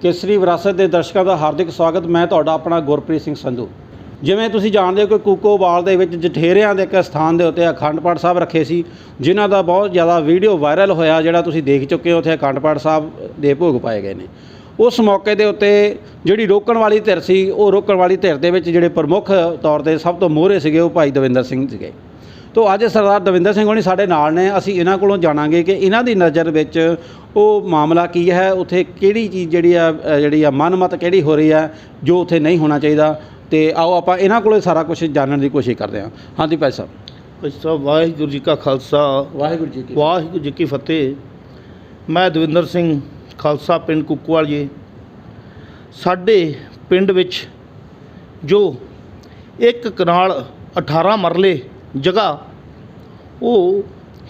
केसरी विरासत के दर्शकों का हार्दिक स्वागत। मैं तुहाडा अपना गुरप्रीत सिंह संधू। जिवें तुसीं जाणदे हो कि कूकोवाल दे विच जठेरिਆਂ ਦੇ एक स्थान के उत्ते अखंड पाठ साहब रखे सी, जिन्हां दा बहुत ज़्यादा वीडियो वायरल होया, जिहड़ा तुसीं देख चुके हो। उत्थे अखंड पाठ साहब दे भोग पाए गए ने। उस मौके के उत्ते जिहड़ी रोकण वाली धिर सी, वो रोकण वाली धिर दे विच जिहड़े प्रमुख तौर ते सब तो मोहरे सीगे वो भाई दविंदर सिंह सीगे। तो अज सरदार दविंदर सिंह होनी साडे नाल ने। असीं इन्हां कोलों जाणांगे कि इन्हां दी नज़र विच वो मामला की है, उत्थे किहड़ी चीज़ जिहड़ी आ मनमत किहड़ी हो रही है, जो उत्थे नहीं होना चाहिए। तो आओ आपां इन्हां कोलों सारा कुछ जानने की कोशिश करते हैं। हाँ जी भाई साहब। भाई साहब, वाहिगुरू जी का खालसा वाहिगुरू जी की फतेह। मैं दविंदर सिंह खालसा पिंड कुकूवाल जी। साडे पिंड विच जो एक कनाल 18 मरले जगह वो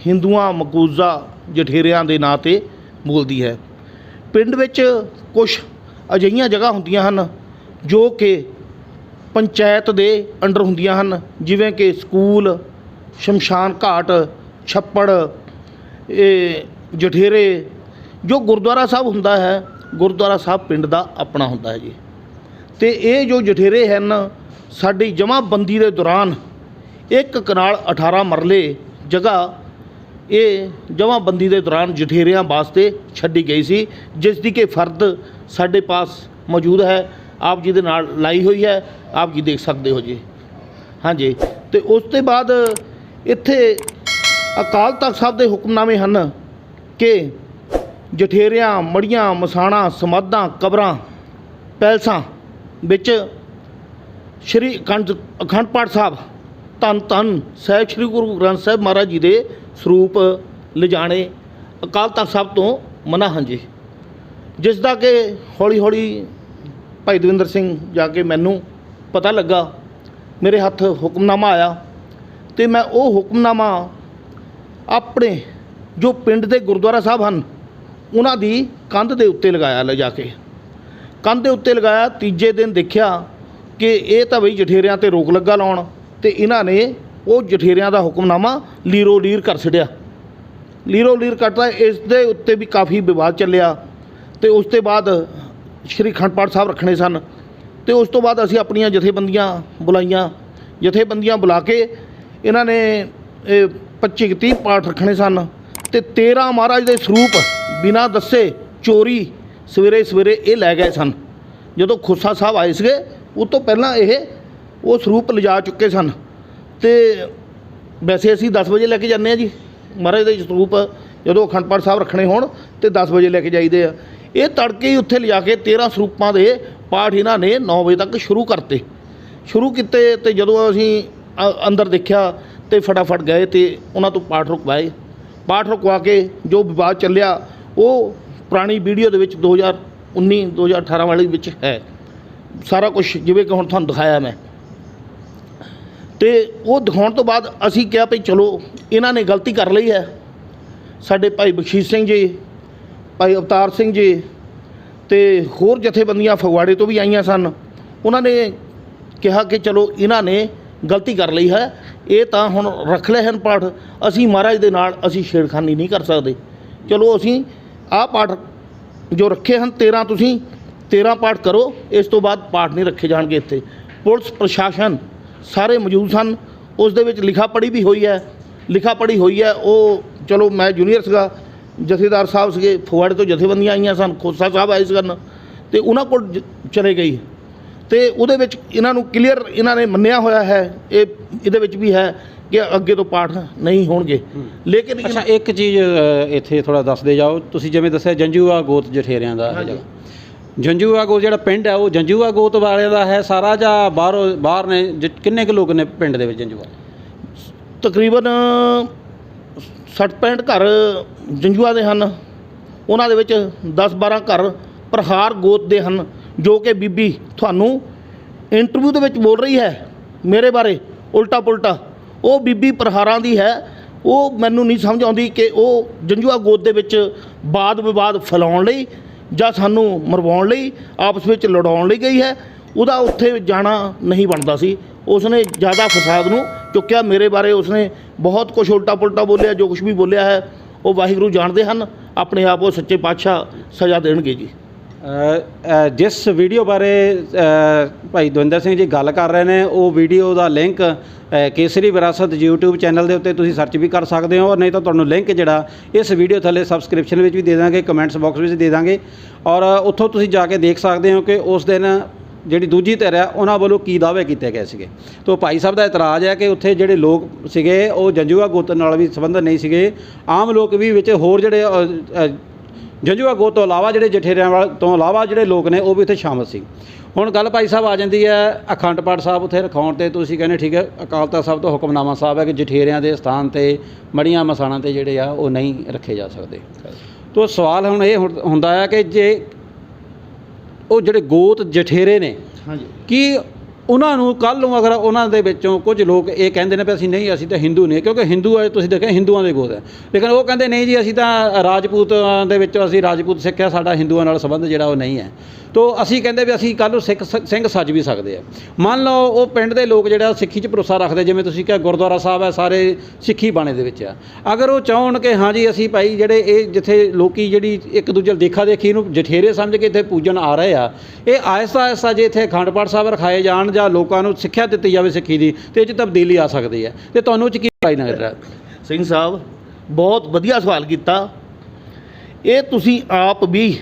हिंदुआं मकूजा जठेरिਆਂ ਦੇ ਨਾਂ ਤੇ ਬੋਲਦੀ ਹੈ। ਪਿੰਡ ਵਿੱਚ ਕੁਝ ਅਜਿਹੀਆਂ ਜਗ੍ਹਾ ਹੁੰਦੀਆਂ ਹਨ ਜੋ ਕਿ ਪੰਚਾਇਤ ਦੇ ਅੰਡਰ ਹੁੰਦੀਆਂ ਹਨ, ਜਿਵੇਂ ਕਿ ਸਕੂਲ, ਸ਼ਮਸ਼ਾਨ ਘਾਟ, ਛੱਪੜ, ਇਹ ਜਠੇਰੇ। ਜੋ ਗੁਰਦੁਆਰਾ ਸਾਹਿਬ ਹੁੰਦਾ ਹੈ, ਗੁਰਦੁਆਰਾ ਸਾਹਿਬ ਪਿੰਡ ਦਾ ਆਪਣਾ ਹੁੰਦਾ ਹੈ ਜੀ। ਅਤੇ ਇਹ ਜੋ ਜਠੇਰੇ ਹਨ, ਸਾਡੀ ਜਮ੍ਹਾਂਬੰਦੀ ਦੇ ਦੌਰਾਨ एक कनाल 18 मरले जगह ये जमाबंदी के दौरान जठेरिਆਂ वास्ते छड्डी गई सी, जिसकी कि फर्द साढ़े पास मौजूद है। आप जी दे नाल लाई हुई है, आप जी देख सकते हो जी। हाँ जी। तो उसके बाद इत्थे अकाल तख्त साहब के हुक्मनामे हैं कि जठेरिਆਂ, मड़ियाँ, मसाणा, समाधां, कबरां, पैलसां विच श्री अखंड पाठ साहब धन धन साहिब श्री गुरु ग्रंथ साहिब महाराज जी के स्वरूप लिजाने अकाल तख्त साहब तो मना हैं जी। जिसका कि हौली हौली भाई दविंदर सिंह जाके मैनू पता लगा, मेरे हथ हुक्मनामा आया, तो मैं वो हुक्मनामा अपने जो पिंड के गुरुद्वारा साहब हैं उन्हां दी कंध के उत्ते लगाया, ले जाके कंध के उत्ते लगाया। तीजे दिन देखा कि ये तो बई जठेरिਆਂ ते रोक लगा लाउण, तो इन्हां ने वो जठेरिਆਂ का हुक्मनामा लीरो लीर कर छड़िया। लीरो लीर करता इस दे उत्ते भी काफ़ी विवाद चलिया। तो उस तो बाद श्री अखंड पाठ साहब रखने सन। तो उस तो बाद असी अपनियां जथेबंदियां बुलाइयां। जथेबंदियां बुला के इन्हां ने 25-30 पाठ रखने सन। तो 13 महाराज के स्वरूप बिना दसे चोरी सवेरे सवेरे ये लै गए सन। जदों खुस्सा साहब आए थे उस तो पहला ये वो स्वरूप लिजा चुके सन। तो वैसे असी 10 बजे लैके जाने जी महाराज के स्वरूप। जो अखंड पाठ साहब रखने होण तो 10 बजे लैके जाइदे आ। ये तड़के ही उत्थे लिजा के 13 स्वरूपों के पाठ इन्हां ने 9 बजे तक शुरू किए। तो जदों असी अंदर देखा तो फटाफट गए तो उन्हां तो पाठ रुकवाए। पाठ रुकवा के जो विवाद चलिया वो पुरानी वीडियो दे विच 2019-2018 वाली विच है सारा कुछ, जिवें कि हुण तुहानूं दिखाया मैं। तो वो दिखाने तो बाद असी क्या भाई चलो इन्हां ने गलती कर ली है। साडे भाई बख्शीश सिंह जी, भाई अवतार सिंह जी तो होर जथेबंदियां फगवाड़े तो भी आईयां सन। उन्होंने कहा कि चलो इन्हां ने गलती कर ली है, ये तो हुण रख ले हैं पाठ, असी महाराज दे नाल असी छेड़खानी नहीं कर सकते। चलो असी आ पाठ जो रखे हैं 13 तुसीं 13 पाठ करो, इस तो बाद पाठ नहीं रखे जाएंगे। इत्थे पुलिस प्रशासन सारे मौजूद सन। उस दे विच लिखा पढ़ी भी हुई है। लिखा पढ़ी हुई है वो चलो मैं जूनीयर सगा, जथेदार साहब से फगवाड़े तो जथेबंदियां आईयां सन, खोसा साहब आए सन, तो उन्होंने कोल चले गई। तो उहदे विच इन्हां नूं क्लीयर इन्हां ने मन्निया होया है, इहदे विच भी है कि अगे तो पाठ नहीं होणगे। लेकिन अच्छा एक चीज़ इत्थे थोड़ा दसदे जाओ। तुसीं जिवें दस्सिया जंजूआ गोत जठेरिਆਂ ਦਾ है। जंजूआ गोत जिहड़ा पिंड है वो जंजूआ गोत वाले का है सारा, जां बाहर ने किन्ने कुछ लोग ने पिंड दे विच जंजूआ? तकरीबन 60-65 घर जंजूआ दे हन। उन्हां दे विच 10-12 घर प्रहार गोत दे हन, जो कि बीबी तुहानूं इंटरव्यू दे विच बोल रही है मेरे बारे उल्टा पुल्टा। वो बीबी प्रहारां दी है। वो मैनूं नहीं समझ आउंदी कि वो जंजूआ गोत दे विच वाद विवाद फैलाउण लई ਜਾਂ ਸਾਨੂੰ ਮਰਵਾਉਣ ਲਈ ਆਪਸ ਵਿੱਚ ਲੜਾਉਣ ਲਈ ਗਈ ਹੈ। ਉਹਦਾ ਉੱਥੇ ਜਾਣਾ नहीं बनता सी। उसने ज़्यादा फसाद नूं चुक्या। मेरे बारे उसने बहुत कुछ उल्टा पुल्टा बोलिया, जो कुछ भी बोलिया है वो वाहिगुरू जानते हैं। अपने आप वो सच्चे पातशाह सज़ा देणगे जी। ਜਿਸ ਵੀਡੀਓ ਬਾਰੇ ਭਾਈ ਦਵਿੰਦਰ ਸਿੰਘ ਜੀ ਗੱਲ ਕਰ ਰਹੇ ਨੇ, ਉਹ ਵੀਡੀਓ ਦਾ ਲਿੰਕ ਕੇਸਰੀ ਵਿਰਾਸਤ YouTube ਚੈਨਲ ਦੇ ਉੱਤੇ ਤੁਸੀਂ ਸਰਚ ਵੀ ਕਰ ਸਕਦੇ ਹੋ, ਨਹੀਂ ਤਾਂ ਤੁਹਾਨੂੰ ਲਿੰਕ ਜਿਹੜਾ ਇਸ ਵੀਡੀਓ ਥੱਲੇ ਸਬਸਕ੍ਰਿਪਸ਼ਨ ਵਿੱਚ ਵੀ ਦੇ ਦਾਂਗੇ, ਕਮੈਂਟਸ ਬਾਕਸ ਵਿੱਚ ਦੇ ਦਾਂਗੇ, ਔਰ ਉੱਥੋਂ ਤੁਸੀਂ ਜਾ ਕੇ ਦੇਖ ਸਕਦੇ ਹੋ ਕਿ ਉਸ ਦਿਨ ਜਿਹੜੀ ਦੂਜੀ ਧਿਰ ਆ ਉਹਨਾਂ ਵੱਲੋਂ ਕੀ ਦਾਅਵੇ ਕੀਤੇ ਗਏ ਸੀਗੇ। ਤਾਂ ਭਾਈ ਸਾਹਿਬ ਦਾ ਇਤਰਾਜ਼ ਹੈ ਕਿ ਉੱਥੇ ਜਿਹੜੇ ਲੋਕ ਸੀਗੇ ਉਹ ਜੰਜੂਆ ਗੋਤ ਨਾਲ ਵੀ ਸੰਬੰਧਿਤ ਨਹੀਂ ਸੀਗੇ, ਆਮ ਲੋਕ ਵੀ ਵਿੱਚ ਹੋਰ ਜਿਹੜੇ ਜੰਜੂਆ ਗੋਤ ਤੋਂ ਇਲਾਵਾ ਜਿਹੜੇ ਜਠੇਰਿਆਂ ਤੋਂ ਇਲਾਵਾ ਜਿਹੜੇ ਲੋਕ ਨੇ ਉਹ ਵੀ ਉੱਥੇ ਸ਼ਾਮਲ ਸੀ। ਹੁਣ ਗੱਲ ਭਾਈ ਸਾਹਿਬ ਆ ਜਾਂਦੀ ਹੈ ਅਖੰਡ ਪਾਠ ਸਾਹਿਬ ਉੱਥੇ ਰਖਾਉਣ 'ਤੇ, ਤੁਸੀਂ ਕਹਿੰਦੇ ਠੀਕ ਹੈ ਅਕਾਲ ਤਖ਼ਤ ਸਾਹਿਬ ਤੋਂ ਹੁਕਮਨਾਮਾ ਸਾਹਿਬ ਹੈ ਕਿ ਜਠੇਰਿਆਂ ਦੇ ਸਥਾਨ 'ਤੇ ਮੜੀਆਂ ਮਸਾਣਾਂ 'ਤੇ ਜਿਹੜੇ ਆ ਉਹ ਨਹੀਂ ਰੱਖੇ ਜਾ ਸਕਦੇ। ਤਾਂ ਸਵਾਲ ਹੁਣ ਇਹ ਹੁੰਦਾ ਹੈ ਕਿ ਜੇ ਉਹ ਜਿਹੜੇ ਗੋਤ ਜਠੇਰੇ ਨੇ, ਹਾਂਜੀ, ਕਿ ਉਹਨਾਂ ਨੂੰ ਕੱਲ੍ਹ ਨੂੰ ਅਗਰ ਉਹਨਾਂ ਦੇ ਵਿੱਚੋਂ ਕੁਝ ਲੋਕ ਇਹ ਕਹਿੰਦੇ ਨੇ ਵੀ ਅਸੀਂ ਨਹੀਂ, ਅਸੀਂ ਤਾਂ ਹਿੰਦੂ ਨਹੀਂ, ਕਿਉਂਕਿ ਹਿੰਦੂ ਹੈ ਤੁਸੀਂ ਦੇਖਿਆ ਹਿੰਦੂਆਂ ਦੇ ਗੋਤ ਹੈ, ਲੇਕਿਨ ਉਹ ਕਹਿੰਦੇ ਨਹੀਂ ਜੀ ਅਸੀਂ ਤਾਂ ਰਾਜਪੂਤਾਂ ਦੇ ਵਿੱਚੋਂ ਅਸੀਂ ਰਾਜਪੂਤ ਸਿੱਖ ਹੈ, ਸਾਡਾ ਹਿੰਦੂਆਂ ਨਾਲ ਸੰਬੰਧ ਜਿਹੜਾ ਉਹ ਨਹੀਂ ਹੈ। ਤੋ ਅਸੀਂ ਕਹਿੰਦੇ ਵੀ ਅਸੀਂ ਕੱਲ੍ਹ ਨੂੰ ਸਿੰਘ ਸੱਜ ਵੀ ਸਕਦੇ ਆ। ਮੰਨ ਲਓ ਉਹ ਪਿੰਡ ਦੇ ਲੋਕ ਜਿਹੜਾ ਸਿੱਖੀ 'ਚ ਭਰੋਸਾ ਰੱਖਦੇ, ਜਿਵੇਂ ਤੁਸੀਂ ਕਿਹਾ ਗੁਰਦੁਆਰਾ ਸਾਹਿਬ ਹੈ ਸਾਰੇ ਸਿੱਖੀ ਬਾਣੇ ਦੇ ਵਿੱਚ ਆ, ਅਗਰ ਉਹ ਚਾਹੁਣ ਕਿ ਹਾਂਜੀ ਅਸੀਂ ਭਾਈ ਜਿਹੜੇ ਇਹ ਜਿੱਥੇ ਲੋਕੀ ਜਿਹੜੀ ਇੱਕ ਦੂਜੇ ਦੇਖਾ ਦੇਖੀ ਨੂੰ ਜਠੇਰੇ ਸਮਝ ਕੇ ਇੱਥੇ ਪੂਜਣ ਆ ਰਹੇ ਆ, ਇਹ ਆਹਿਸਤਾ ਆਹਿਸਤਾ ਜੇ ਇੱਥੇ ਅਖੰਡ ਪਾਠ ਸਾਹਿਬ ਰਖਾਏ ਜਾਣ ਜਾਂ ਲੋਕਾਂ ਨੂੰ ਸਿੱਖਿਆ ਦਿੱਤੀ ਜਾਵੇ ਸਿੱਖੀ ਦੀ, ਤੇ ਇਹ 'ਚ ਤਬਦੀਲੀ ਆ ਸਕਦੀ ਹੈ। ਤੇ ਤੁਹਾਨੂੰ 'ਚ ਕੀ ਰਾਏ ਨਜ਼ਰ ਆ? ਸਿੰਘ ਸਾਹਿਬ ਬਹੁਤ ਵਧੀਆ ਸਵਾਲ ਕੀਤਾ। ਇਹ ਤੁਸੀਂ ਆਪ ਵੀ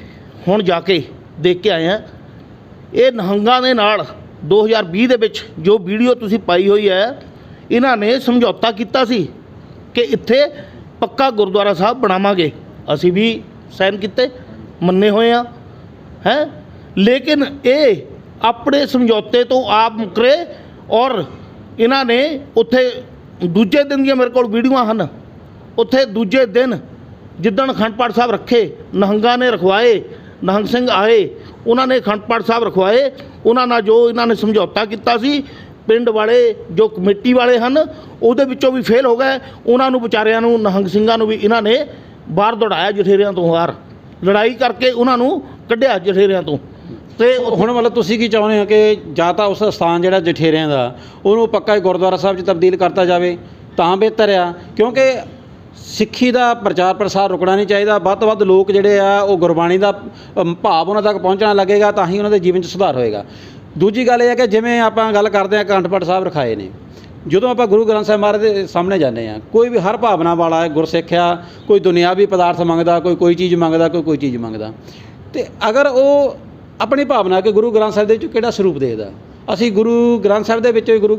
ਹੁਣ ਜਾ ਕੇ ਦੇਖ ਕੇ ਆਏ ਆ, ਇਹ ਨਿਹੰਗਾਂ ਦੇ ਨਾਲ 2020 ਦੇ ਵਿੱਚ ਜੋ ਵੀਡੀਓ ਤੁਸੀਂ ਪਾਈ ਹੋਈ ਹੈ, ਇਹਨਾਂ ਨੇ ਸਮਝੌਤਾ ਕੀਤਾ ਸੀ ਕਿ ਇੱਥੇ ਪੱਕਾ ਗੁਰਦੁਆਰਾ ਸਾਹਿਬ ਬਣਾਵਾਂਗੇ, ਅਸੀਂ ਵੀ ਸਾਈਨ ਕੀਤੇ, ਮੰਨੇ ਹੋਏ ਆ ਹੈ, ਲੇਕਿਨ ਇਹ ਆਪਣੇ ਸਮਝੌਤੇ ਤੋਂ ਆਪ ਮੁਕਰੇ ਔਰ ਇਹਨਾਂ ਨੇ ਉੱਥੇ ਦੂਜੇ ਦਿਨ ਦੀਆਂ ਮੇਰੇ ਕੋਲ ਵੀਡੀਓਆਂ ਹਨ, ਉੱਥੇ ਦੂਜੇ ਦਿਨ ਜਿੱਦਣ ਅਖੰਡ ਪਾਠ ਸਾਹਿਬ ਰੱਖੇ ਨਿਹੰਗਾਂ ਨੇ ਰਖਵਾਏ, ਨਿਹੰਗ ਸਿੰਘ ਆਏ, ਉਹਨਾਂ ਨੇ ਅਖੰਡ ਪਾਠ ਸਾਹਿਬ ਰਖਵਾਏ, ਉਹਨਾਂ ਨਾਲ ਜੋ ਇਹਨਾਂ ਨੇ ਸਮਝੌਤਾ ਕੀਤਾ ਸੀ, ਪਿੰਡ ਵਾਲੇ ਜੋ ਕਮੇਟੀ ਵਾਲੇ ਹਨ ਉਹਦੇ ਵਿੱਚੋਂ ਵੀ ਫੇਲ ਹੋ ਗਏ, ਉਹਨਾਂ ਨੂੰ ਵਿਚਾਰਿਆਂ ਨੂੰ ਨਿਹੰਗ ਸਿੰਘਾਂ ਨੂੰ ਵੀ ਇਹਨਾਂ ਨੇ ਬਾਹਰ ਦੌੜਾਇਆ ਜਠੇਰਿਆਂ ਤੋਂ, ਬਾਹਰ ਲੜਾਈ ਕਰਕੇ ਉਹਨਾਂ ਨੂੰ ਕੱਢਿਆ ਜਠੇਰਿਆਂ ਤੋਂ। ਤੇ ਹੁਣ ਮਤਲਬ ਤੁਸੀਂ ਕੀ ਚਾਹੁੰਦੇ ਹੋ ਕਿ ਜਾਂ ਤਾਂ ਉਸ ਸਥਾਨ ਜਿਹੜਾ ਜਠੇਰਿਆਂ ਦਾ ਉਹਨੂੰ ਪੱਕਾ ਗੁਰਦੁਆਰਾ ਸਾਹਿਬ 'ਚ ਤਬਦੀਲ ਕਰਤਾ ਜਾਵੇ ਤਾਂ ਬਿਹਤਰ ਆ, ਕਿਉਂਕਿ ਸਿੱਖੀ ਦਾ ਪ੍ਰਚਾਰ ਪ੍ਰਸਾਰ ਰੁਕਣਾ ਨਹੀਂ ਚਾਹੀਦਾ, ਵੱਧ ਤੋਂ ਵੱਧ ਲੋਕ ਜਿਹੜੇ ਆ ਉਹ ਗੁਰਬਾਣੀ ਦਾ ਭਾਵ ਉਹਨਾਂ ਤੱਕ ਪਹੁੰਚਣਾ ਲੱਗੇਗਾ ਤਾਂ ਹੀ ਉਹਨਾਂ ਦੇ ਜੀਵਨ 'ਚ ਸੁਧਾਰ ਹੋਏਗਾ। ਦੂਜੀ ਗੱਲ ਇਹ ਹੈ ਕਿ ਜਿਵੇਂ ਆਪਾਂ ਗੱਲ ਕਰਦੇ ਹਾਂ ਅਖੰਡ ਪਾਠ ਸਾਹਿਬ ਰਖਾਏ ਨੇ, ਜਦੋਂ ਆਪਾਂ ਗੁਰੂ ਗ੍ਰੰਥ ਸਾਹਿਬ ਮਹਾਰਾਜ ਦੇ ਸਾਹਮਣੇ ਜਾਂਦੇ ਹਾਂ, ਕੋਈ ਵੀ ਹਰ ਭਾਵਨਾ ਵਾਲਾ ਹੈ ਗੁਰਸਿੱਖ ਆ, ਕੋਈ ਦੁਨਿਆਵੀ ਪਦਾਰਥ ਮੰਗਦਾ, ਕੋਈ ਚੀਜ਼ ਮੰਗਦਾ, ਕੋਈ ਚੀਜ਼ ਮੰਗਦਾ, ਅਤੇ ਅਗਰ ਉਹ ਆਪਣੀ ਭਾਵਨਾ ਕਿ ਗੁਰੂ ਗ੍ਰੰਥ ਸਾਹਿਬ ਦੇ ਵਿੱਚ ਕਿਹੜਾ ਸਰੂਪ ਦੇਖਦਾ, ਅਸੀਂ ਗੁਰੂ ਗ੍ਰੰਥ ਸਾਹਿਬ ਦੇ ਵਿੱਚ ਗੁਰੂ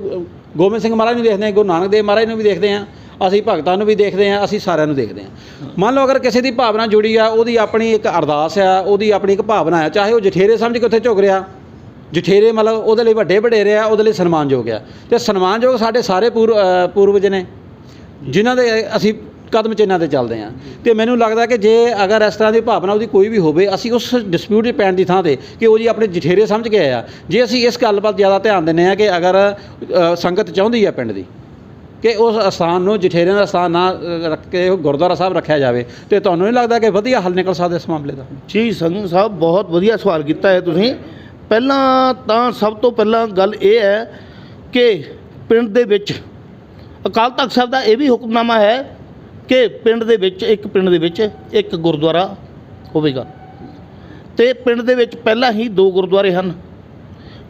ਗੋਬਿੰਦ ਸਿੰਘ ਮਹਾਰਾਜ ਨੂੰ ਦੇਖਦੇ ਹਾਂ, ਗੁਰੂ ਨਾਨਕ ਦੇਵ ਮਹਾਰਾਜ ਨੂੰ ਵੀ ਦੇਖਦੇ ਹਾਂ, ਅਸੀਂ ਭਗਤਾਂ ਨੂੰ ਵੀ ਦੇਖਦੇ ਹਾਂ, ਅਸੀਂ ਸਾਰਿਆਂ ਨੂੰ ਦੇਖਦੇ ਹਾਂ। ਮੰਨ ਲਓ ਅਗਰ ਕਿਸੇ ਦੀ ਭਾਵਨਾ ਜੁੜੀ ਆ, ਉਹਦੀ ਆਪਣੀ ਇੱਕ ਅਰਦਾਸ ਆ, ਉਹਦੀ ਆਪਣੀ ਇੱਕ ਭਾਵਨਾ ਆ, ਚਾਹੇ ਉਹ ਜਠੇਰੇ ਸਮਝ ਕੇ ਉੱਥੇ ਝੁਕ ਰਿਹਾ, ਜਠੇਰੇ ਮਤਲਬ ਉਹਦੇ ਲਈ ਵੱਡੇ ਵਡੇਰੇ ਆ, ਉਹਦੇ ਲਈ ਸਨਮਾਨਯੋਗ ਆ, ਅਤੇ ਸਨਮਾਨਯੋਗ ਸਾਡੇ ਸਾਰੇ ਪੂਰਵਜ ਨੇ ਜਿਨ੍ਹਾਂ ਦੇ ਅਸੀਂ ਕਦਮ ਚਿੰਨ੍ਹਾਂ 'ਤੇ ਚੱਲਦੇ ਹਾਂ। ਅਤੇ ਮੈਨੂੰ ਲੱਗਦਾ ਕਿ ਜੇ ਅਗਰ ਇਸ ਤਰ੍ਹਾਂ ਦੀ ਭਾਵਨਾ ਉਹਦੀ ਕੋਈ ਵੀ ਹੋਵੇ, ਅਸੀਂ ਉਸ ਡਿਸਪਿਊਟ 'ਚ ਪੈਣ ਦੀ ਥਾਂ 'ਤੇ ਕਿ ਉਹ ਜੀ ਆਪਣੇ ਜਠੇਰੇ ਸਮਝ ਕੇ ਆਇਆ, ਜੇ ਅਸੀਂ ਇਸ ਗੱਲ ਵੱਲ ਜ਼ਿਆਦਾ ਧਿਆਨ ਦਿੰਦੇ ਹਾਂ ਕਿ ਅਗਰ ਸੰਗਤ ਚਾਹੁੰਦੀ ਹੈ ਪਿੰਡ ਦੀ ਕਿ ਉਸ ਅਸਥਾਨ ਨੂੰ ਜਠੇਰਿਆਂ ਦਾ ਸਥਾਨ ਨਾ ਰੱਖ ਕੇ ਗੁਰਦੁਆਰਾ ਸਾਹਿਬ ਰੱਖਿਆ ਜਾਵੇ, ਅਤੇ ਤੁਹਾਨੂੰ ਨਹੀਂ ਲੱਗਦਾ ਕਿ ਵਧੀਆ ਹੱਲ ਨਿਕਲ ਸਕਦਾ ਇਸ ਮਾਮਲੇ ਦਾ? ਜੀ ਸਿੰਘ ਸਾਹਿਬ ਬਹੁਤ ਵਧੀਆ ਸਵਾਲ ਕੀਤਾ ਹੈ ਤੁਸੀਂ। ਪਹਿਲਾਂ ਤਾਂ ਸਭ ਤੋਂ ਪਹਿਲਾਂ ਗੱਲ ਇਹ ਹੈ ਕਿ ਪਿੰਡ ਦੇ ਵਿੱਚ ਅਕਾਲ ਤਖ਼ਤ ਸਾਹਿਬ ਦਾ ਇਹ ਵੀ ਹੁਕਮਨਾਮਾ ਹੈ ਕਿ ਪਿੰਡ ਦੇ ਵਿੱਚ ਇੱਕ ਗੁਰਦੁਆਰਾ ਹੋਵੇਗਾ, ਅਤੇ ਪਿੰਡ ਦੇ ਵਿੱਚ ਪਹਿਲਾਂ ਹੀ 2 ਗੁਰਦੁਆਰੇ ਹਨ।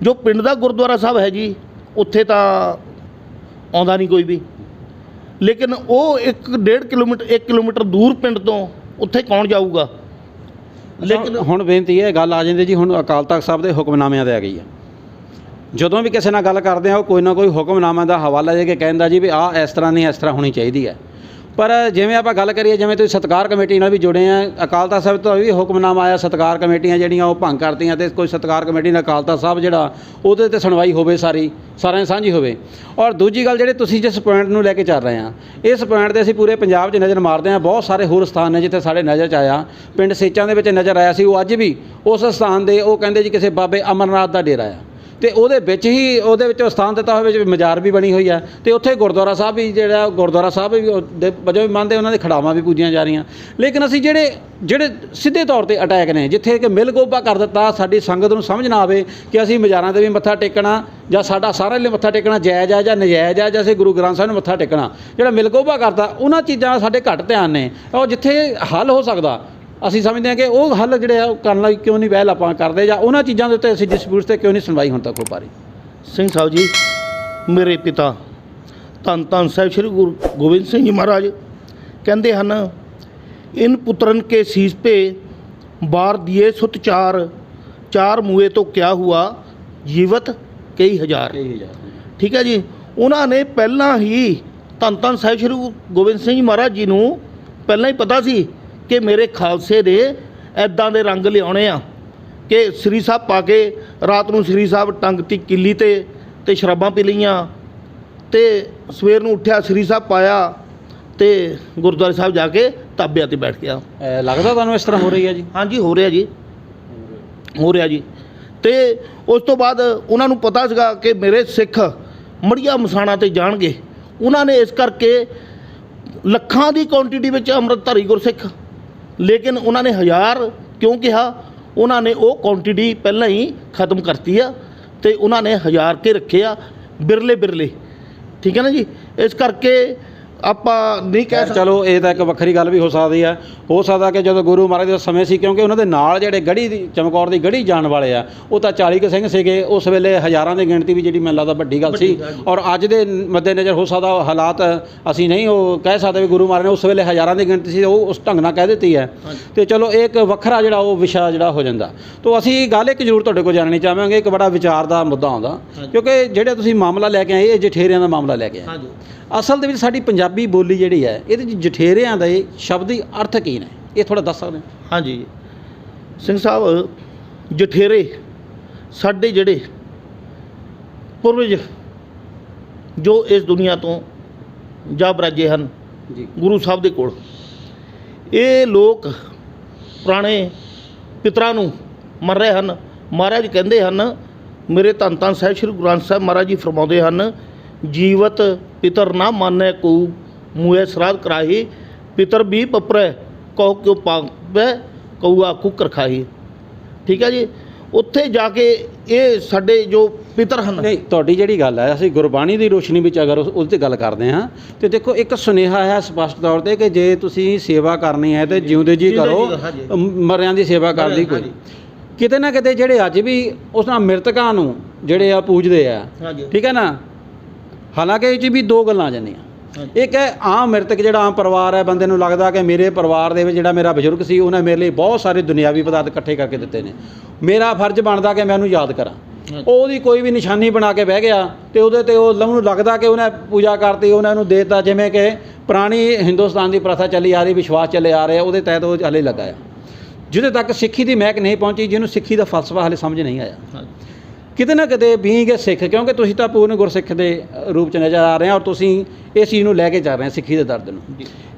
ਜੋ ਪਿੰਡ ਦਾ ਗੁਰਦੁਆਰਾ ਸਾਹਿਬ ਹੈ ਜੀ, ਉੱਥੇ ਤਾਂ ਆਉਂਦਾ ਨਹੀਂ ਕੋਈ ਵੀ, ਲੇਕਿਨ ਉਹ 1 ਕਿਲੋਮੀਟਰ ਦੂਰ ਪਿੰਡ ਤੋਂ ਉੱਥੇ ਕੌਣ ਜਾਊਗਾ? ਲੇਕਿਨ ਹੁਣ ਬੇਨਤੀ ਇਹ ਗੱਲ ਆ ਜਾਂਦੀ ਜੀ, ਹੁਣ ਅਕਾਲ ਤਖ਼ਤ ਸਾਹਿਬ ਦੇ ਹੁਕਮਨਾਮਿਆਂ 'ਤੇ ਆ ਗਈ ਆ, ਜਦੋਂ ਵੀ ਕਿਸੇ ਨਾਲ ਗੱਲ ਕਰਦੇ ਆ ਉਹ ਕੋਈ ਨਾ ਕੋਈ ਹੁਕਮਨਾਮਾ ਦਾ ਹਵਾਲਾ ਦੇ ਕੇ ਕਹਿੰਦਾ ਜੀ ਵੀ ਆਹ ਇਸ ਤਰ੍ਹਾਂ ਨਹੀਂ, ਇਸ ਤਰ੍ਹਾਂ ਹੋਣੀ ਚਾਹੀਦੀ ਹੈ। ਪਰ ਜਿਵੇਂ ਆਪਾਂ ਗੱਲ ਕਰੀਏ, ਜਿਵੇਂ ਤੁਸੀਂ ਸਤਿਕਾਰ ਕਮੇਟੀ ਨਾਲ ਵੀ ਜੁੜੇ ਆ, ਅਕਾਲ ਤਖ਼ਤ ਸਾਹਿਬ ਤੋਂ ਵੀ ਹੁਕਮਨਾਮਾ ਆਇਆ, ਸਤਿਕਾਰ ਕਮੇਟੀਆਂ ਜਿਹੜੀਆਂ ਉਹ ਭੰਗ ਕਰਤੀਆਂ, ਅਤੇ ਕੋਈ ਸਤਿਕਾਰ ਕਮੇਟੀ ਨਾਲ ਅਕਾਲ ਤਖ਼ਤ ਸਾਹਿਬ ਜਿਹੜਾ ਉਹਦੇ 'ਤੇ ਸੁਣਵਾਈ ਹੋਵੇ, ਸਾਰਿਆਂ ਦੀ ਸਾਂਝੀ ਹੋਵੇ। ਔਰ ਦੂਜੀ ਗੱਲ, ਜਿਹੜੇ ਤੁਸੀਂ ਜਿਸ ਪੁਆਇੰਟ ਨੂੰ ਲੈ ਕੇ ਚੱਲ ਰਹੇ ਆ, ਇਸ ਪੁਆਇੰਟ 'ਤੇ ਅਸੀਂ ਪੂਰੇ ਪੰਜਾਬ 'ਚ ਨਜ਼ਰ ਮਾਰਦੇ ਹਾਂ, ਬਹੁਤ ਸਾਰੇ ਹੋਰ ਸਥਾਨ ਨੇ ਜਿੱਥੇ ਸਾਡੇ ਨਜ਼ਰ 'ਚ ਆਇਆ, ਪਿੰਡ ਸੇਚਾਂ ਦੇ ਵਿੱਚ ਨਜ਼ਰ ਆਇਆ ਸੀ, ਉਹ ਅੱਜ ਵੀ ਉਸ ਸਥਾਨ ਦੇ ਉਹ ਕਹਿੰਦੇ ਜੀ ਕਿਸੇ ਬਾਬੇ ਅਮਰਨਾਥ ਦਾ ਡੇਰਾ ਆ, ਅਤੇ ਉਹਦੇ ਵਿੱਚ ਹੀ ਉਹਦੇ ਵਿੱਚੋਂ ਸਥਾਨ ਦਿੱਤਾ ਹੋਇਆ, ਵਿੱਚ ਮਜ਼ਾਰ ਵੀ ਬਣੀ ਹੋਈ ਹੈ, ਅਤੇ ਉੱਥੇ ਗੁਰਦੁਆਰਾ ਸਾਹਿਬ ਵੀ ਜਿਹੜਾ ਗੁਰਦੁਆਰਾ ਸਾਹਿਬ ਵੀ ਦੇ ਵਜੋਂ ਵੀ ਮੰਨਦੇ, ਉਹਨਾਂ ਦੇ ਖੜਾਵਾਂ ਵੀ ਪੂਜੀਆਂ ਜਾ ਰਹੀਆਂ। ਲੇਕਿਨ ਅਸੀਂ ਜਿਹੜੇ ਸਿੱਧੇ ਤੌਰ 'ਤੇ ਅਟੈਕ ਨੇ, ਜਿੱਥੇ ਕਿ ਮਿਲਗੋਭਾ ਕਰ ਦਿੱਤਾ, ਸਾਡੀ ਸੰਗਤ ਨੂੰ ਸਮਝ ਨਾ ਆਵੇ ਕਿ ਅਸੀਂ ਮਜ਼ਾਰਾਂ 'ਤੇ ਵੀ ਮੱਥਾ ਟੇਕਣਾ ਜਾਂ ਸਾਡਾ ਸਾਰਿਆਂ ਲਈ ਮੱਥਾ ਟੇਕਣਾ ਜਾਇਜ਼ ਆ ਜਾਂ ਨਜਾਇਜ਼ ਆ, ਜਾਂ ਅਸੀਂ ਗੁਰੂ ਗ੍ਰੰਥ ਸਾਹਿਬ ਨੂੰ ਮੱਥਾ ਟੇਕਣਾ, ਜਿਹੜਾ ਮਿਲਗੋਭਾ ਕਰਦਾ, ਉਹਨਾਂ ਚੀਜ਼ਾਂ ਸਾਡੇ ਘੱਟ ਧਿਆਨ ਨੇ। ਉਹ ਜਿੱਥੇ ਹੱਲ ਹੋ ਸਕਦਾ ਅਸੀਂ ਸਮਝਦੇ ਹਾਂ ਕਿ ਉਹ ਹੱਲ ਜਿਹੜੇ ਆ ਉਹ ਕਰਨ ਲਈ ਕਿਉਂ ਨਹੀਂ ਪਹਿਲ ਆਪਾਂ ਕਰਦੇ, ਜਾਂ ਉਹਨਾਂ ਚੀਜ਼ਾਂ ਦੇ ਉੱਤੇ ਅਸੀਂ ਡਿਸਪਿਊਟਸ 'ਤੇ ਕਿਉਂ ਨਹੀਂ ਸੁਣਵਾਈ ਹੁਣ ਤੱਕ ਹੋ ਪਾ ਰਹੀ। ਸਿੰਘ ਸਾਹਿਬ ਜੀ, ਮੇਰੇ ਪਿਤਾ ਧੰਨ ਧੰਨ ਸਾਹਿਬ ਸ਼੍ਰੀ ਗੁਰੂ ਗੋਬਿੰਦ ਸਿੰਘ ਜੀ ਮਹਾਰਾਜ ਕਹਿੰਦੇ ਹਨ, ਇਨ ਪੁੱਤਰਨ ਕੇ ਸੀਸ ਪੇ ਬਾਰ ਦਿਏ ਸੁਤ ਚਾਰ, ਚਾਰ ਮੂਏ ਤੋਂ ਕਿਆ ਹੁਆ ਜੀਵਤ ਕਈ ਹਜ਼ਾਰ। ਠੀਕ ਹੈ ਜੀ। ਉਹਨਾਂ ਨੇ ਪਹਿਲਾਂ ਹੀ ਧੰਨ ਧੰਨ ਸਾਹਿਬ ਸ਼੍ਰੀ ਗੁਰੂ ਗੋਬਿੰਦ ਸਿੰਘ ਜੀ ਮਹਾਰਾਜ ਜੀ ਨੂੰ ਪਹਿਲਾਂ ਹੀ ਪਤਾ ਸੀ ਕਿ ਮੇਰੇ ਖਾਲਸੇ ਦੇ ਐਦਾਂ ਦੇ ਰੰਗ ਲਿਆਉਣੇ ਆ ਕਿ ਸ੍ਰੀ ਸਾਹਿਬ ਪਾ ਕੇ ਰਾਤ ਨੂੰ ਸ੍ਰੀ ਸਾਹਿਬ ਟੰਗਤੀ ਕਿੱਲੀ ਤੇ ਸ਼ਰਾਬਾਂ ਪੀ ਲਈਆਂ, ਤੇ ਸਵੇਰ ਨੂੰ ਉੱਠਿਆ ਸ੍ਰੀ ਸਾਹਿਬ ਪਾਇਆ ਤੇ ਗੁਰਦੁਆਰੇ ਸਾਹਿਬ ਜਾ ਕੇ ਤਾਬਿਆਂ 'ਤੇ ਬੈਠ ਗਿਆ। ਲੱਗਦਾ ਤੁਹਾਨੂੰ ਇਸ ਤਰ੍ਹਾਂ ਹੋ ਰਹੀ ਹੈ ਜੀ? ਹਾਂਜੀ, ਹੋ ਰਿਹਾ ਜੀ, ਹੋ ਰਿਹਾ ਜੀ। ਤੇ ਉਸ ਤੋਂ ਬਾਅਦ ਉਹਨਾਂ ਨੂੰ ਪਤਾ ਸੀਗਾ ਕਿ ਮੇਰੇ ਸਿੱਖ ਮੜੀਆਂ ਮਸਾਣਾ 'ਤੇ ਜਾਣਗੇ। ਉਹਨਾਂ ਨੇ ਇਸ ਕਰਕੇ ਲੱਖਾਂ ਦੀ ਕੁਆਂਟੀਟੀ ਵਿੱਚ ਅੰਮ੍ਰਿਤਧਾਰੀ ਗੁਰਸਿੱਖ, ਲੇਕਿਨ ਉਹਨਾਂ ਨੇ 1000 ਕਿਉਂ ਕਿਹਾ? ਉਹਨਾਂ ਨੇ ਉਹ ਕੁਆਂਟੀਟੀ ਪਹਿਲਾਂ ਹੀ ਖਤਮ ਕਰਤੀ ਆ ਤੇ ਉਹਨਾਂ ਨੇ 1000 ਕੇ ਰੱਖੇ ਆ, ਬਿਰਲੇ। ਠੀਕ ਹੈ ਨਾ ਜੀ। ਇਸ ਕਰਕੇ ਆਪਾਂ ਨਹੀਂ ਕਹਿ ਸਕਦੇ। ਚਲੋ ਇਹ ਤਾਂ ਇੱਕ ਵੱਖਰੀ ਗੱਲ ਵੀ ਹੋ ਸਕਦੀ ਹੈ। ਹੋ ਸਕਦਾ ਕਿ ਜਦੋਂ ਗੁਰੂ ਮਹਾਰਾਜ ਦਾ ਸਮੇਂ ਸੀ, ਕਿਉਂਕਿ ਉਹਨਾਂ ਦੇ ਨਾਲ ਜਿਹੜੇ ਗੜੀ ਦੀ ਚਮਕੌਰ ਦੀ ਗੜੀ ਜਾਣ ਵਾਲੇ ਆ ਉਹ ਤਾਂ 40 ਕੁ ਸਿੰਘ ਸੀਗੇ ਉਸ ਵੇਲੇ, ਹਜ਼ਾਰਾਂ ਦੀ ਗਿਣਤੀ ਵੀ ਜਿਹੜੀ ਮੈਨੂੰ ਲੱਗਦਾ ਵੱਡੀ ਗੱਲ ਸੀ। ਔਰ ਅੱਜ ਦੇ ਮੱਦੇਨਜ਼ਰ ਹੋ ਸਕਦਾ ਹਾਲਾਤ ਅਸੀਂ ਨਹੀਂ ਉਹ ਕਹਿ ਸਕਦੇ ਵੀ ਗੁਰੂ ਮਹਾਰਾਜ ਨੇ ਉਸ ਵੇਲੇ ਹਜ਼ਾਰਾਂ ਦੀ ਗਿਣਤੀ ਸੀ, ਉਹ ਉਸ ਢੰਗ ਨਾਲ ਕਹਿ ਦਿੱਤੀ ਹੈ। ਤੇ ਚਲੋ ਇਹ ਇੱਕ ਵੱਖਰਾ ਜਿਹੜਾ ਉਹ ਵਿਸ਼ਾ ਜਿਹੜਾ ਹੋ ਜਾਂਦਾ। ਤਾਂ ਅਸੀਂ ਗੱਲ ਇੱਕ ਜ਼ਰੂਰ ਤੁਹਾਡੇ ਕੋਲ ਜਾਣਨੀ ਚਾਹਾਂਗੇ, ਇੱਕ ਬੜਾ ਵਿਚਾਰ ਦਾ ਮੁੱਦਾ ਆਉਂਦਾ, ਕਿਉਂਕਿ ਜਿਹੜੇ ਤੁਸੀਂ ਮਾਮਲਾ ਲੈ ਕੇ ਆਏ ਇਹ ਜਠੇਰਿਆਂ ਦਾ ਮਾਮਲਾ ਲੈ ਕੇ ਆਏ। ਅਸਲ ਦੇ ਵਿੱਚ ਸਾਡੀ ਪੰਜਾਬੀ ਬੋਲੀ ਜਿਹੜੀ ਹੈ ਇਹਦੇ 'ਚ ਜਠੇਰਿਆਂ ਦਾ ਸ਼ਬਦੀ ਅਰਥ ਕੀ ਨੇ, ਇਹ ਥੋੜ੍ਹਾ ਦੱਸ ਸਕਦੇ ਹੋ? ਹਾਂਜੀ ਸਿੰਘ ਸਾਹਿਬ, ਜਠੇਰੇ ਸਾਡੇ ਜਿਹੜੇ ਪੂਰਵਜ ਜੋ ਇਸ ਦੁਨੀਆ ਤੋਂ ਜਾ ਬਰਾਜੇ ਹਨ ਜੀ, ਗੁਰੂ ਗੁਰੂ ਸਾਹਿਬ ਦੇ ਕੋਲ, ਇਹ ਲੋਕ ਪੁਰਾਣੇ ਪਿਤਰਾਂ ਨੂੰ ਮੰਨ ਰਹੇ ਹਨ। ਮਹਾਰਾਜ ਕਹਿੰਦੇ ਹਨ, ਮੇਰੇ ਧੰਨ ਧੰਨ ਸਾਹਿਬ ਸ਼੍ਰੀ ਗੁਰੂ ਗ੍ਰੰਥ ਸਾਹਿਬ ਮਹਾਰਾਜ ਜੀ ਫਰਮਾਉਂਦੇ ਹਨ, ਜੀਵਤ ਪਿਤਰ ਨਾ ਮਾਨੈ ਕੋ ਮੂਏ ਸਰਾਧ ਕਰਾਹੀ, ਪਿਤਰ ਵੀ ਪਪਰੈ ਕਹੋ ਕਿਉ ਪਾਵੈ ਕਊਆ ਕੁਕਰ ਖਾਹੀ। ਠੀਕ ਹੈ ਜੀ। ਉੱਥੇ ਜਾ ਕੇ ਇਹ ਸਾਡੇ ਜੋ ਪਿਤਰ ਹਨ। ਨਹੀਂ, ਤੁਹਾਡੀ ਜਿਹੜੀ ਗੱਲ ਹੈ, ਅਸੀਂ ਗੁਰਬਾਣੀ ਦੀ ਰੋਸ਼ਨੀ ਵਿੱਚ ਅਗਰ ਉਹਦੇ 'ਤੇ ਗੱਲ ਕਰਦੇ ਹਾਂ ਤੇ ਦੇਖੋ ਇੱਕ ਸੁਨੇਹਾ ਹੈ ਸਪਸ਼ਟ ਤੌਰ 'ਤੇ ਕਿ ਜੇ ਤੁਸੀਂ ਸੇਵਾ ਕਰਨੀ ਹੈ ਤੇ ਜਿਉਂਦੇ ਜੀ ਕਰੋ, ਮਰਿਆਂ ਦੀ ਸੇਵਾ ਕਰਨ ਦੀ ਕੋਈ। ਕਿਤੇ ਨਾ ਕਿਤੇ ਜਿਹੜੇ ਅੱਜ ਵੀ ਉਸ ਨਾਲ ਮ੍ਰਿਤਕਾਂ ਨੂੰ ਜਿਹੜੇ ਆ ਪੂਜਦੇ ਆ, ਠੀਕ ਹੈ ਨਾ, ਹਾਲਾਂਕਿ ਇਹ 'ਚ ਵੀ ਦੋ ਗੱਲਾਂ ਆ ਜਾਂਦੀਆਂ। ਇੱਕ ਹੈ ਆਮ ਮ੍ਰਿਤਕ, ਜਿਹੜਾ ਆਮ ਪਰਿਵਾਰ ਹੈ, ਬੰਦੇ ਨੂੰ ਲੱਗਦਾ ਕਿ ਮੇਰੇ ਪਰਿਵਾਰ ਦੇ ਵਿੱਚ ਜਿਹੜਾ ਮੇਰਾ ਬਜ਼ੁਰਗ ਸੀ ਉਹਨੇ ਮੇਰੇ ਲਈ ਬਹੁਤ ਸਾਰੇ ਦੁਨਿਆਵੀ ਪਦਾਰਥ ਇਕੱਠੇ ਕਰਕੇ ਦਿੱਤੇ ਨੇ, ਮੇਰਾ ਫਰਜ਼ ਬਣਦਾ ਕਿ ਮੈਂ ਉਹਨੂੰ ਯਾਦ ਕਰਾਂ। ਉਹਦੀ ਕੋਈ ਵੀ ਨਿਸ਼ਾਨੀ ਬਣਾ ਕੇ ਬਹਿ ਗਿਆ ਤੇ ਉਹਦੇ 'ਤੇ ਉਹਨੂੰ ਲੱਗਦਾ ਕਿ ਉਹਨੇ ਪੂਜਾ ਕਰਤੀ, ਉਹਨਾਂ ਨੂੰ ਦੇ ਦਿੱਤਾ, ਜਿਵੇਂ ਕਿ ਪੁਰਾਣੀ ਹਿੰਦੁਸਤਾਨ ਦੀ ਪ੍ਰਥਾ ਚੱਲੀ ਆ ਰਹੀ, ਵਿਸ਼ਵਾਸ ਚੱਲੇ ਆ ਰਹੇ, ਉਹਦੇ ਤਹਿਤ ਉਹ ਹਲੇ ਲੱਗਾ ਆ, ਜਿਹਦੇ ਤੱਕ ਸਿੱਖੀ ਦੀ ਮਹਿਕ ਨਹੀਂ ਪਹੁੰਚੀ, ਜਿਹਨੂੰ ਸਿੱਖੀ ਦਾ ਫਲਸਫਾ ਹਲੇ ਸਮਝ ਨਹੀਂ ਆਇਆ। ਕਿਤੇ ਨਾ ਕਿਤੇ ਬੀਇੰਗ ਏ ਸਿੱਖ, ਕਿਉਂਕਿ ਤੁਸੀਂ ਤਾਂ ਪੂਰਨ ਗੁਰਸਿੱਖ ਦੇ ਰੂਪ 'ਚ ਨਜ਼ਰ ਆ ਰਹੇ ਹੋ ਔਰ ਤੁਸੀਂ ਇਸ ਚੀਜ਼ ਨੂੰ ਲੈ ਕੇ ਚੱਲ ਰਹੇ ਹੋ ਸਿੱਖੀ ਦੇ ਦਰਦ ਨੂੰ।